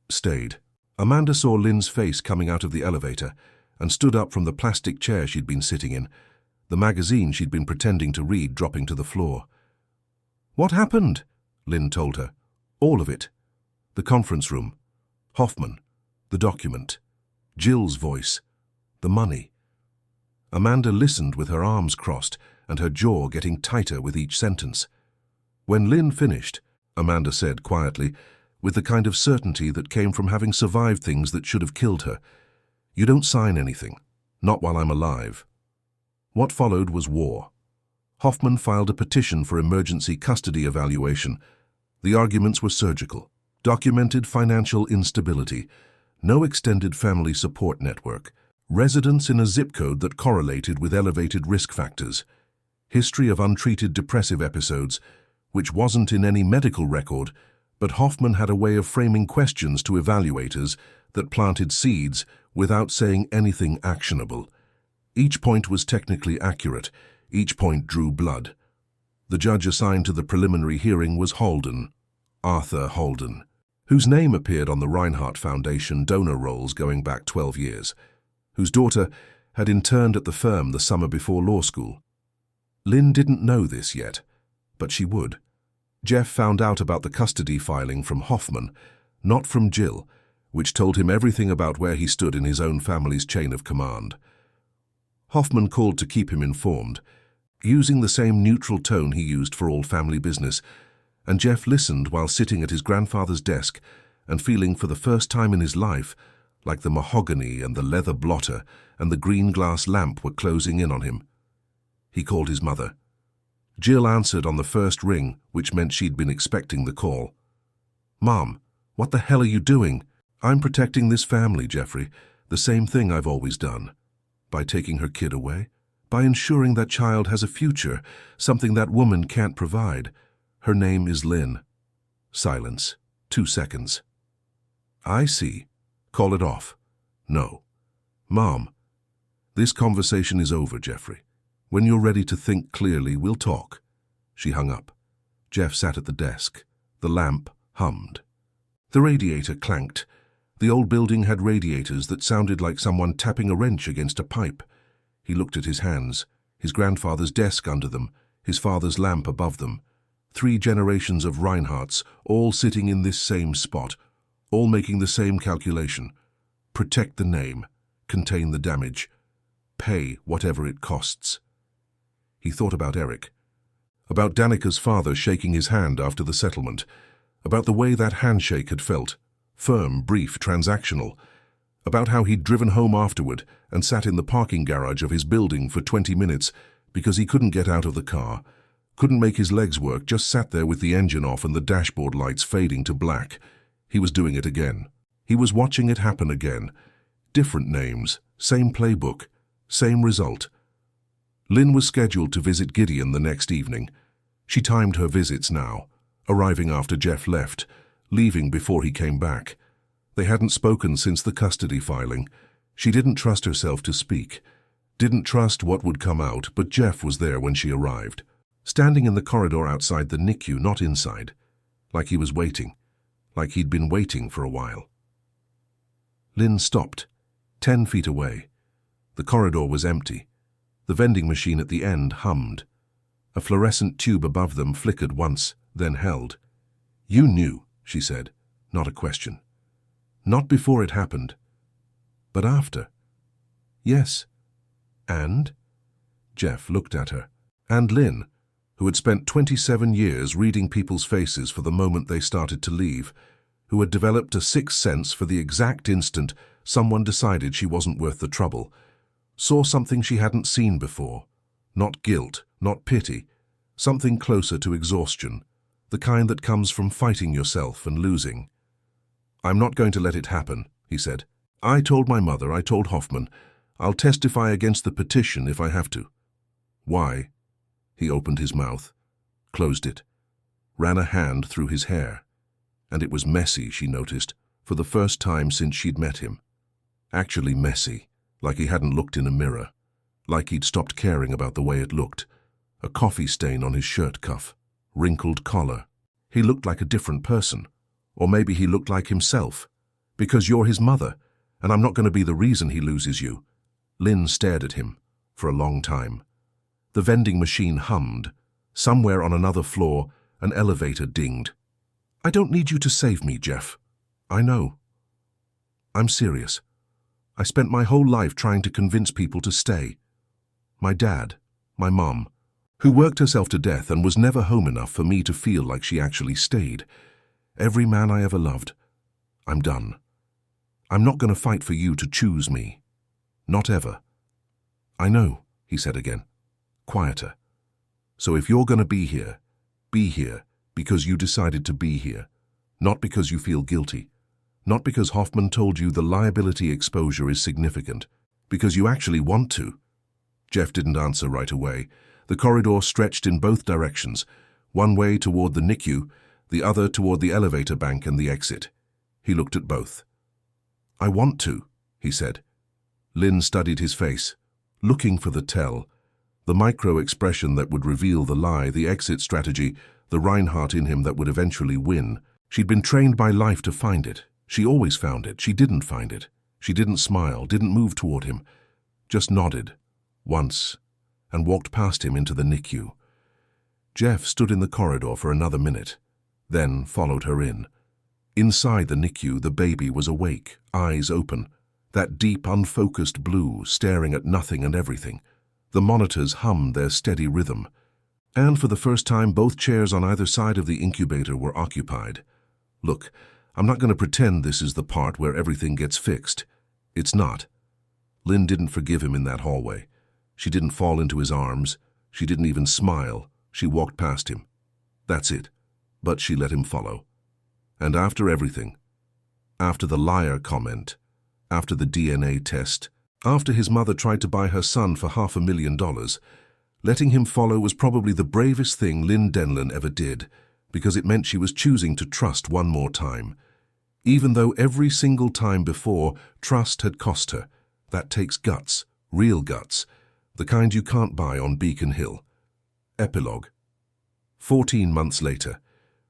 stayed. Amanda saw Lynn's face coming out of the elevator, and stood up from the plastic chair she'd been sitting in, the magazine she'd been pretending to read dropping to the floor. "What happened?" Lynn told her. "All of it. The conference room. Hoffman. The document. Jill's voice. The money." Amanda listened with her arms crossed and her jaw getting tighter with each sentence. When Lynn finished, Amanda said quietly, with the kind of certainty that came from having survived things that should have killed her, "You don't sign anything. Not while I'm alive." What followed was war. Hoffman filed a petition for emergency custody evaluation. The arguments were surgical. Documented financial instability. No extended family support network. Residence in a zip code that correlated with elevated risk factors. History of untreated depressive episodes, which wasn't in any medical record, but Hoffman had a way of framing questions to evaluators that planted seeds without saying anything actionable. Each point was technically accurate. Each point drew blood. The judge assigned to the preliminary hearing was Holden, Arthur Holden, whose name appeared on the Reinhardt Foundation donor rolls going back 12 years, whose daughter had interned at the firm the summer before law school. Lynn didn't know this yet, but she would. Jeff found out about the custody filing from Hoffman, not from Jill, which told him everything about where he stood in his own family's chain of command. Hoffman called to keep him informed, using the same neutral tone he used for all family business, and Jeff listened while sitting at his grandfather's desk and feeling for the first time in his life like the mahogany and the leather blotter and the green glass lamp were closing in on him. He called his mother. Jill answered on the first ring, which meant she'd been expecting the call. "Mom, what the hell are you doing?" "I'm protecting this family, Jeffrey. The same thing I've always done. By taking her kid away. By ensuring that child has a future, something that woman can't provide. Her name is Lynn." Silence. 2 seconds. "I see. Call it off." "No." "Mom, this conversation is over, Jeffrey. When you're ready to think clearly, we'll talk." She hung up. Jeff sat at the desk. The lamp hummed. The radiator clanked. The old building had radiators that sounded like someone tapping a wrench against a pipe. He looked at his hands, his grandfather's desk under them, his father's lamp above them. 3 generations of Reinhardts, all sitting in this same spot, all making the same calculation. Protect the name, contain the damage, pay whatever it costs. He thought about Eric, about Danica's father shaking his hand after the settlement, about the way that handshake had felt, firm, brief, transactional, about how he'd driven home afterward and sat in the parking garage of his building for 20 minutes because he couldn't get out of the car, couldn't make his legs work, just sat there with the engine off and the dashboard lights fading to black. He was doing it again. He was watching it happen again. Different names, same playbook, same result. Lynn was scheduled to visit Gideon the next evening. She timed her visits now, arriving after Jeff left, leaving before he came back. They hadn't spoken since the custody filing. She didn't trust herself to speak, didn't trust what would come out, but Jeff was there when she arrived, standing in the corridor outside the NICU, not inside, like he was waiting, like he'd been waiting for a while. Lynn stopped, 10 feet away. The corridor was empty. The vending machine at the end hummed. A fluorescent tube above them flickered once, then held. "You knew," she said, not a question. "Not before it happened, but after." "Yes." "And?" Jeff looked at her. And Lynn, who had spent 27 years reading people's faces for the moment they started to leave, who had developed a sixth sense for the exact instant someone decided she wasn't worth the trouble, saw something she hadn't seen before. Not guilt, not pity, something closer to exhaustion, the kind that comes from fighting yourself and losing. "I'm not going to let it happen," he said. "I told my mother, I told Hoffman. I'll testify against the petition if I have to." "Why?" He opened his mouth, closed it, ran a hand through his hair. And it was messy, she noticed, for the first time since she'd met him. Actually messy, like he hadn't looked in a mirror, like he'd stopped caring about the way it looked. A coffee stain on his shirt cuff, wrinkled collar. He looked like a different person. Or maybe he looked like himself. "Because you're his mother, and I'm not going to be the reason he loses you. Lynn stared at him for a long time. The vending machine hummed. Somewhere on another floor, an elevator dinged. "I don't need you to save me, Jeff. I know. I'm serious. I spent my whole life trying to convince people to stay. My dad, my mom, who worked herself to death and was never home enough for me to feel like she actually stayed. Every man I ever loved. I'm done. I'm not going to fight for you to choose me. Not ever." "I know," he said again, quieter. "So if you're going to be here because you decided to be here, not because you feel guilty, not because Hoffman told you the liability exposure is significant, because you actually want to." Jeff didn't answer right away. The corridor stretched in both directions, one way toward the NICU, the other toward the elevator bank and the exit. He looked at both. "I want to," he said. Lynn studied his face, looking for the tell, the micro-expression that would reveal the lie, the exit strategy, the Reinhardt in him that would eventually win. She'd been trained by life to find it. She always found it. She didn't find it. She didn't smile, didn't move toward him, just nodded, once, and walked past him into the NICU. Jeff stood in the corridor for another minute, then followed her in. Inside the NICU, the baby was awake, eyes open, that deep, unfocused blue staring at nothing and everything. The monitors hummed their steady rhythm. And for the first time, both chairs on either side of the incubator were occupied. Look, I'm not going to pretend this is the part where everything gets fixed. It's not. Lynn didn't forgive him in that hallway. She didn't fall into his arms. She didn't even smile. She walked past him. That's it. But she let him follow. And after everything, after the liar comment, after the DNA test, after his mother tried to buy her son for $500,000, letting him follow was probably the bravest thing Lynn Denlin ever did, because it meant she was choosing to trust one more time. Even though every single time before, trust had cost her. That takes guts, real guts, the kind you can't buy on Beacon Hill. Epilogue. 14 months later.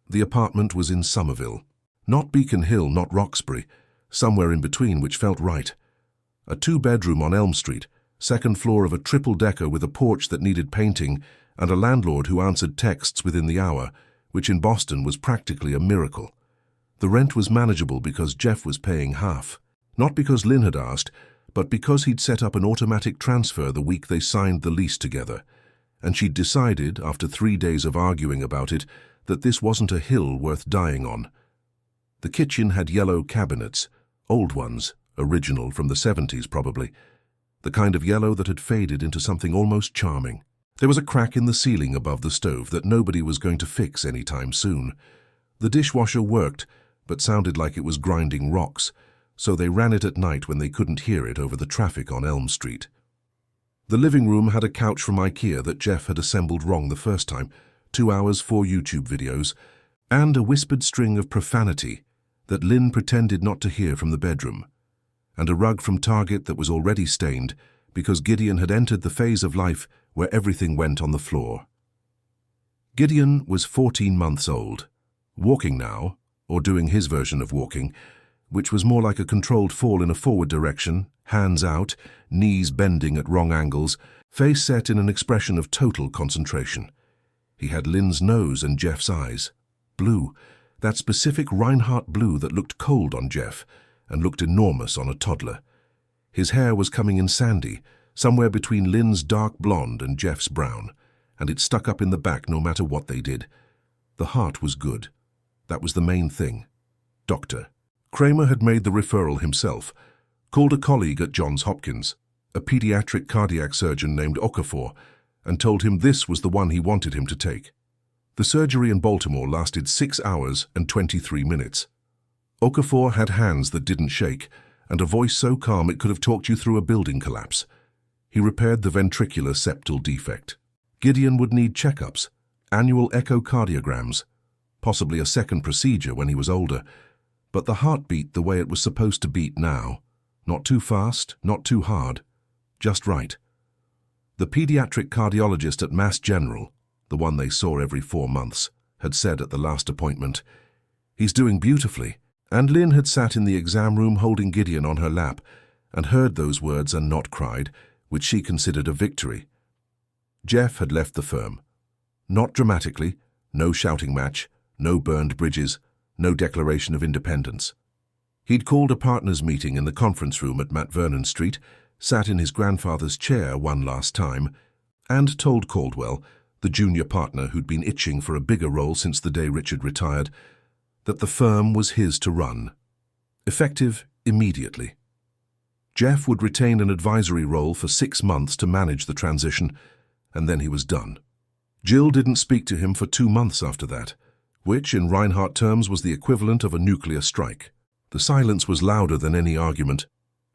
The apartment was in Somerville. Not Beacon Hill, not Roxbury, somewhere in between, which felt right. A 2-bedroom on Elm Street, second floor of a triple-decker with a porch that needed painting, and a landlord who answered texts within the hour, which in Boston was practically a miracle. The rent was manageable because Jeff was paying half. Not because Lynn had asked, but because he'd set up an automatic transfer the week they signed the lease together. And she'd decided, after 3 days of arguing about it, that this wasn't a hill worth dying on. The kitchen had yellow cabinets, old ones, original from the 70s probably, the kind of yellow that had faded into something almost charming. There was a crack in the ceiling above the stove that nobody was going to fix anytime soon. The dishwasher worked, but sounded like it was grinding rocks, so they ran it at night when they couldn't hear it over the traffic on Elm Street. The living room had a couch from IKEA that Jeff had assembled wrong the first time, 2 hours, 4 YouTube videos, and a whispered string of profanity that Lynn pretended not to hear from the bedroom, and a rug from Target that was already stained because Gideon had entered the phase of life where everything went on the floor. Gideon was 14 months old, walking now, or doing his version of walking, which was more like a controlled fall in a forward direction, hands out, knees bending at wrong angles, face set in an expression of total concentration. He had Lynn's nose and Jeff's eyes. Blue, that specific Reinhardt blue that looked cold on Jeff and looked enormous on a toddler. His hair was coming in sandy, somewhere between Lynn's dark blonde and Jeff's brown, and it stuck up in the back no matter what they did. The heart was good. That was the main thing. Doctor. Kramer had made the referral himself, called a colleague at Johns Hopkins, a pediatric cardiac surgeon named Okafor, and told him this was the one he wanted him to take. The surgery in Baltimore lasted 6 hours and 23 minutes. Okafor had hands that didn't shake, and a voice so calm it could have talked you through a building collapse. He repaired the ventricular septal defect. Gideon would need checkups, annual echocardiograms, possibly a second procedure when he was older, but the heart beat the way it was supposed to beat now. Not too fast, not too hard, just right. The pediatric cardiologist at Mass General, the one they saw every 4 months, had said at the last appointment, "He's doing beautifully," and Lynn had sat in the exam room holding Gideon on her lap, and heard those words and not cried, which she considered a victory. Jeff had left the firm. Not dramatically, no shouting match, no burned bridges, no declaration of independence. He'd called a partners' meeting in the conference room at Matt Vernon Street, sat in his grandfather's chair one last time, and told Caldwell, the junior partner who'd been itching for a bigger role since the day Richard retired, that the firm was his to run. Effective immediately. Jeff would retain an advisory role for 6 months to manage the transition, and then he was done. Jill didn't speak to him for 2 months after that, which, in Reinhardt terms, was the equivalent of a nuclear strike. The silence was louder than any argument.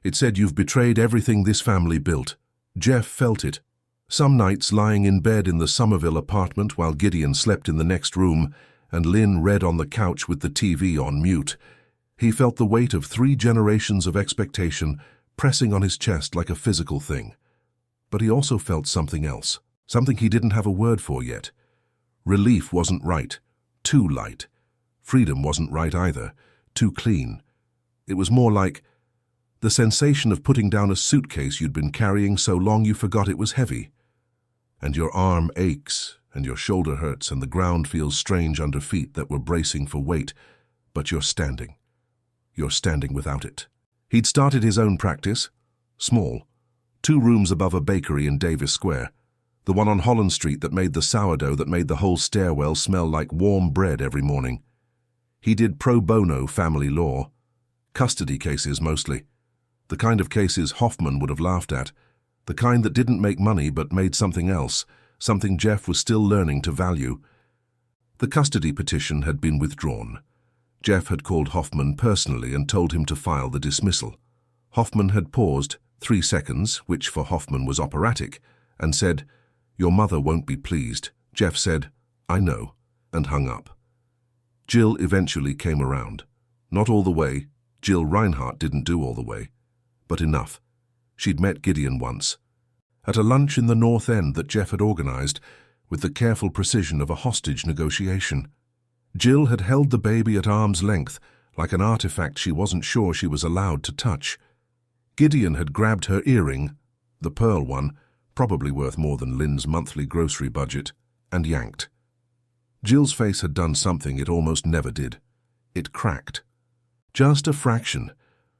It said, "You've betrayed everything this family built." Jeff felt it. Some nights, lying in bed in the Somerville apartment while Gideon slept in the next room and Lynn read on the couch with the TV on mute, he felt the weight of 3 generations of expectation pressing on his chest like a physical thing. But he also felt something else, something he didn't have a word for yet. Relief wasn't right, too light. Freedom wasn't right either, too clean. It was more like the sensation of putting down a suitcase you'd been carrying so long you forgot it was heavy. And your arm aches, and your shoulder hurts, and the ground feels strange under feet that were bracing for weight, but you're standing. You're standing without it. He'd started his own practice, small, 2 rooms above a bakery in Davis Square, the one on Holland Street that made the sourdough that made the whole stairwell smell like warm bread every morning. He did pro bono family law, custody cases mostly, the kind of cases Hoffman would have laughed at, the kind that didn't make money but made something else, something Jeff was still learning to value. The custody petition had been withdrawn. Jeff had called Hoffman personally and told him to file the dismissal. Hoffman had paused 3 seconds, which for Hoffman was operatic, and said, "Your mother won't be pleased." Jeff said, "I know," and hung up. Jill eventually came around. Not all the way. Jill Reinhardt didn't do all the way. But enough. She'd met Gideon once. At a lunch in the North End that Jeff had organized, with the careful precision of a hostage negotiation. Jill had held the baby at arm's length, like an artifact she wasn't sure she was allowed to touch. Gideon had grabbed her earring, the pearl one, probably worth more than Lynn's monthly grocery budget, and yanked. Jill's face had done something it almost never did. It cracked. Just a fraction,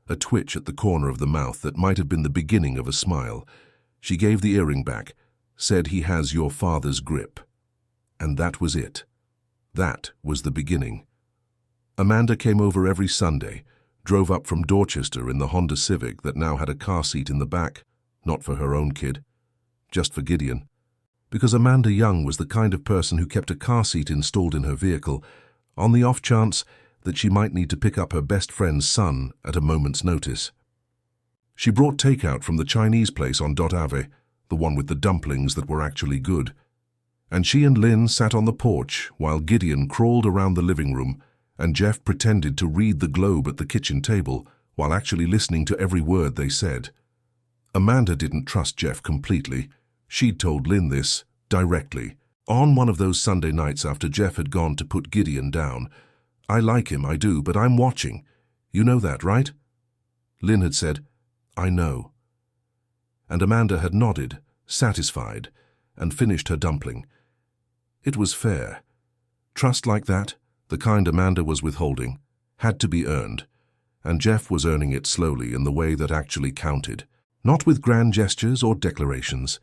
a twitch at the corner of the mouth that might have been the beginning of a smile. She gave the earring back, said, "He has your father's grip." And that was it. That was the beginning. Amanda came over every Sunday, drove up from Dorchester in the Honda Civic that now had a car seat in the back, not for her own kid, just for Gideon. Because Amanda Young was the kind of person who kept a car seat installed in her vehicle, on the off chance that she might need to pick up her best friend's son at a moment's notice. She brought takeout from the Chinese place on Dot Ave, the one with the dumplings that were actually good. And she and Lynn sat on the porch while Gideon crawled around the living room and Jeff pretended to read the globe at the kitchen table while actually listening to every word they said. Amanda didn't trust Jeff completely. She'd told Lynn this directly, on one of those Sunday nights after Jeff had gone to put Gideon down. "I like him, I do, but I'm watching. You know that, right?" Lynn had said, "I know." And Amanda had nodded, satisfied, and finished her dumpling. It was fair. Trust like that, the kind Amanda was withholding, had to be earned, and Jeff was earning it slowly in the way that actually counted, not with grand gestures or declarations.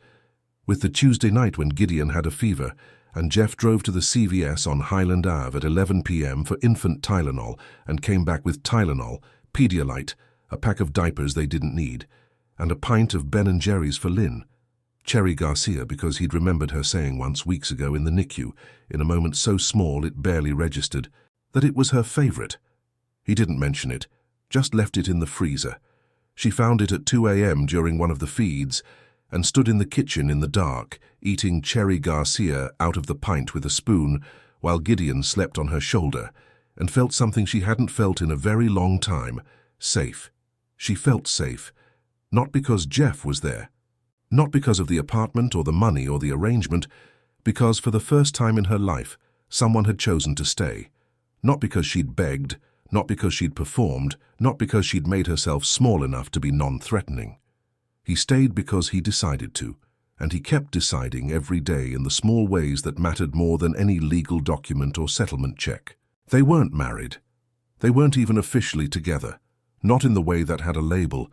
With the Tuesday night when Gideon had a fever, and Jeff drove to the CVS on Highland Ave at 11 p.m. for infant Tylenol and came back with Tylenol, Pedialyte, a pack of diapers they didn't need, and a pint of Ben & Jerry's for Lynn. Cherry Garcia, because he'd remembered her saying once weeks ago in the NICU, in a moment so small it barely registered, that it was her favorite. He didn't mention it, just left it in the freezer. She found it at 2 a.m. during one of the feeds and stood in the kitchen in the dark, eating Cherry Garcia out of the pint with a spoon while Gideon slept on her shoulder, and felt something she hadn't felt in a very long time, safe. She felt safe, not because Jeff was there, not because of the apartment or the money or the arrangement, because for the first time in her life, someone had chosen to stay. Not because she'd begged, Not because she'd performed, not because she'd made herself small enough to be non-threatening. He stayed because he decided to, and he kept deciding every day in the small ways that mattered more than any legal document or settlement check. They weren't married. They weren't even officially together, not in the way that had a label.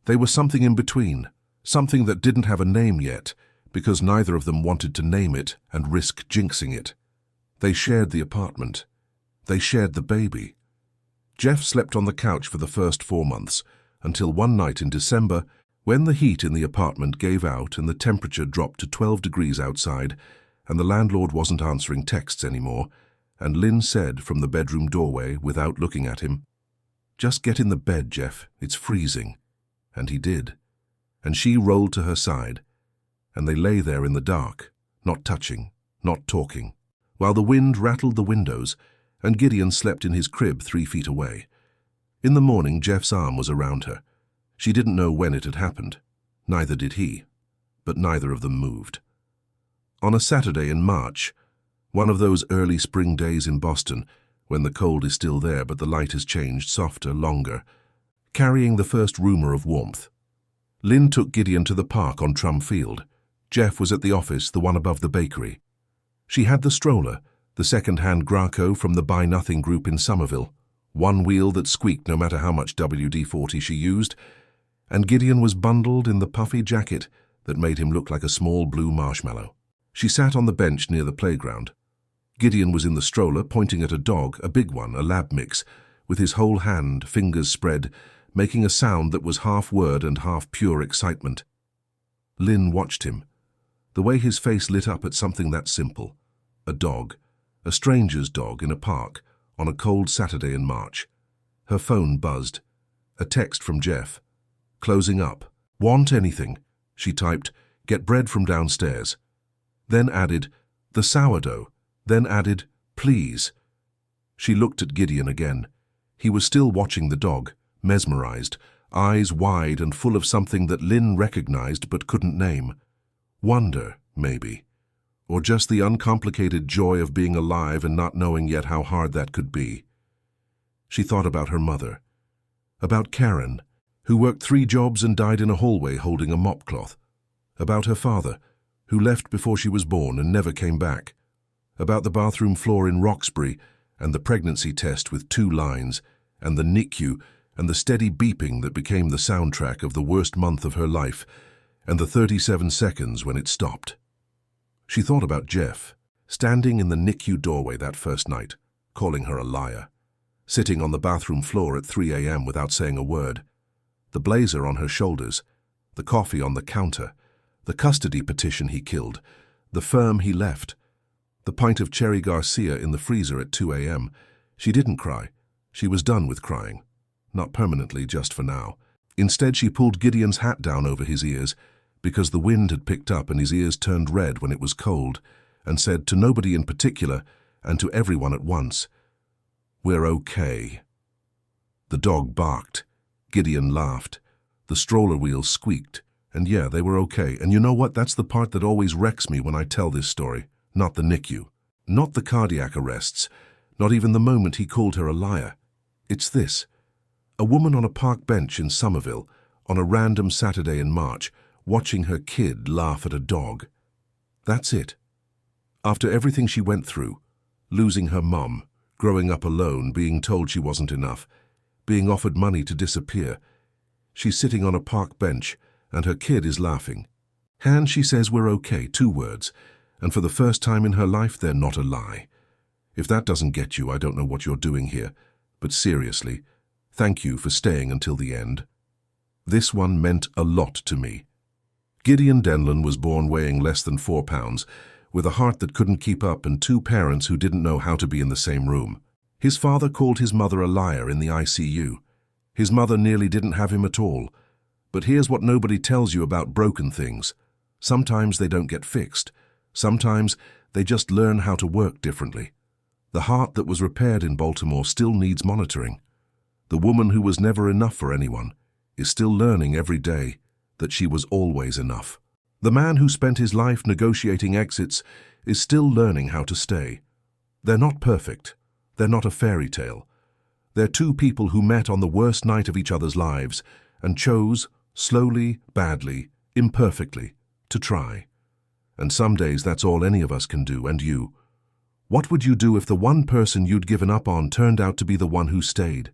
They were something in between, something that didn't have a name yet, because neither of them wanted to name it and risk jinxing it. They shared the apartment. They shared the baby. Jeff slept on the couch for the first 4 months, until one night in December, when the heat in the apartment gave out and the temperature dropped to 12 degrees outside, and the landlord wasn't answering texts anymore, and Lynn said from the bedroom doorway without looking at him, "Just get in the bed, Jeff, it's freezing." And he did. And she rolled to her side, and they lay there in the dark, not touching, not talking, while the wind rattled the windows, and Gideon slept in his crib 3 feet away. In the morning, Jeff's arm was around her. She didn't know when it had happened. Neither did he. But neither of them moved. On a Saturday in March, one of those early spring days in Boston, when the cold is still there but the light has changed softer, longer, carrying the first rumor of warmth, Lynn took Gideon to the park on Trum Field. Jeff was at the office, the one above the bakery. She had the stroller, the second-hand Graco from the Buy Nothing group in Somerville, one wheel that squeaked no matter how much WD-40 she used, and Gideon was bundled in the puffy jacket that made him look like a small blue marshmallow. She sat on the bench near the playground. Gideon was in the stroller, pointing at a dog, a big one, a lab mix, with his whole hand, fingers spread, making a sound that was half word and half pure excitement. Lynn watched him. The way his face lit up at something that simple. A dog, a stranger's dog in a park, on a cold Saturday in March. Her phone buzzed. A text from Jeff. "Closing up. Want anything?" She typed, "Get bread from downstairs." Then added, "The sourdough." Then added, "Please." She looked at Gideon again. He was still watching the dog, mesmerized, eyes wide and full of something that Lynn recognized but couldn't name. Wonder, maybe. Or just the uncomplicated joy of being alive and not knowing yet how hard that could be. She thought about her mother. About Karen, who worked 3 jobs and died in a hallway holding a mop cloth. About her father, who left before she was born and never came back. About the bathroom floor in Roxbury and the pregnancy test with 2 lines, and the NICU and the steady beeping that became the soundtrack of the worst month of her life, and the 37 seconds when it stopped. She thought about Jeff, standing in the NICU doorway that first night, calling her a liar, sitting on the bathroom floor at 3 a.m. without saying a word, the blazer on her shoulders, the coffee on the counter, the custody petition he killed, the firm he left, the pint of Cherry Garcia in the freezer at 2 a.m. She didn't cry. She was done with crying. Not permanently, just for now. Instead, she pulled Gideon's hat down over his ears, because the wind had picked up and his ears turned red when it was cold, and said to nobody in particular and to everyone at once, "We're okay." The dog barked. Gideon laughed. The stroller wheels squeaked. And yeah, they were okay. And you know what? That's the part that always wrecks me when I tell this story. Not the NICU. Not the cardiac arrests. Not even the moment he called her a liar. It's this. A woman on a park bench in Somerville, on a random Saturday in March, watching her kid laugh at a dog. That's it. After everything she went through, losing her mum, growing up alone, being told she wasn't enough, being offered money to disappear, she's sitting on a park bench and her kid is laughing. And she says we're okay, 2 words, and for the first time in her life they're not a lie. If that doesn't get you, I don't know what you're doing here, but seriously, thank you for staying until the end. This one meant a lot to me. Gideon Denlon was born weighing less than 4 pounds, with a heart that couldn't keep up and 2 parents who didn't know how to be in the same room. His father called his mother a liar in the ICU. His mother nearly didn't have him at all. But here's what nobody tells you about broken things. Sometimes they don't get fixed. Sometimes they just learn how to work differently. The heart that was repaired in Baltimore still needs monitoring. The woman who was never enough for anyone is still learning every day that she was always enough. The man who spent his life negotiating exits is still learning how to stay. They're not perfect. They're not a fairy tale. They're two people who met on the worst night of each other's lives and chose, slowly, badly, imperfectly, to try. And some days that's all any of us can do, and you. What would you do if the one person you'd given up on turned out to be the one who stayed?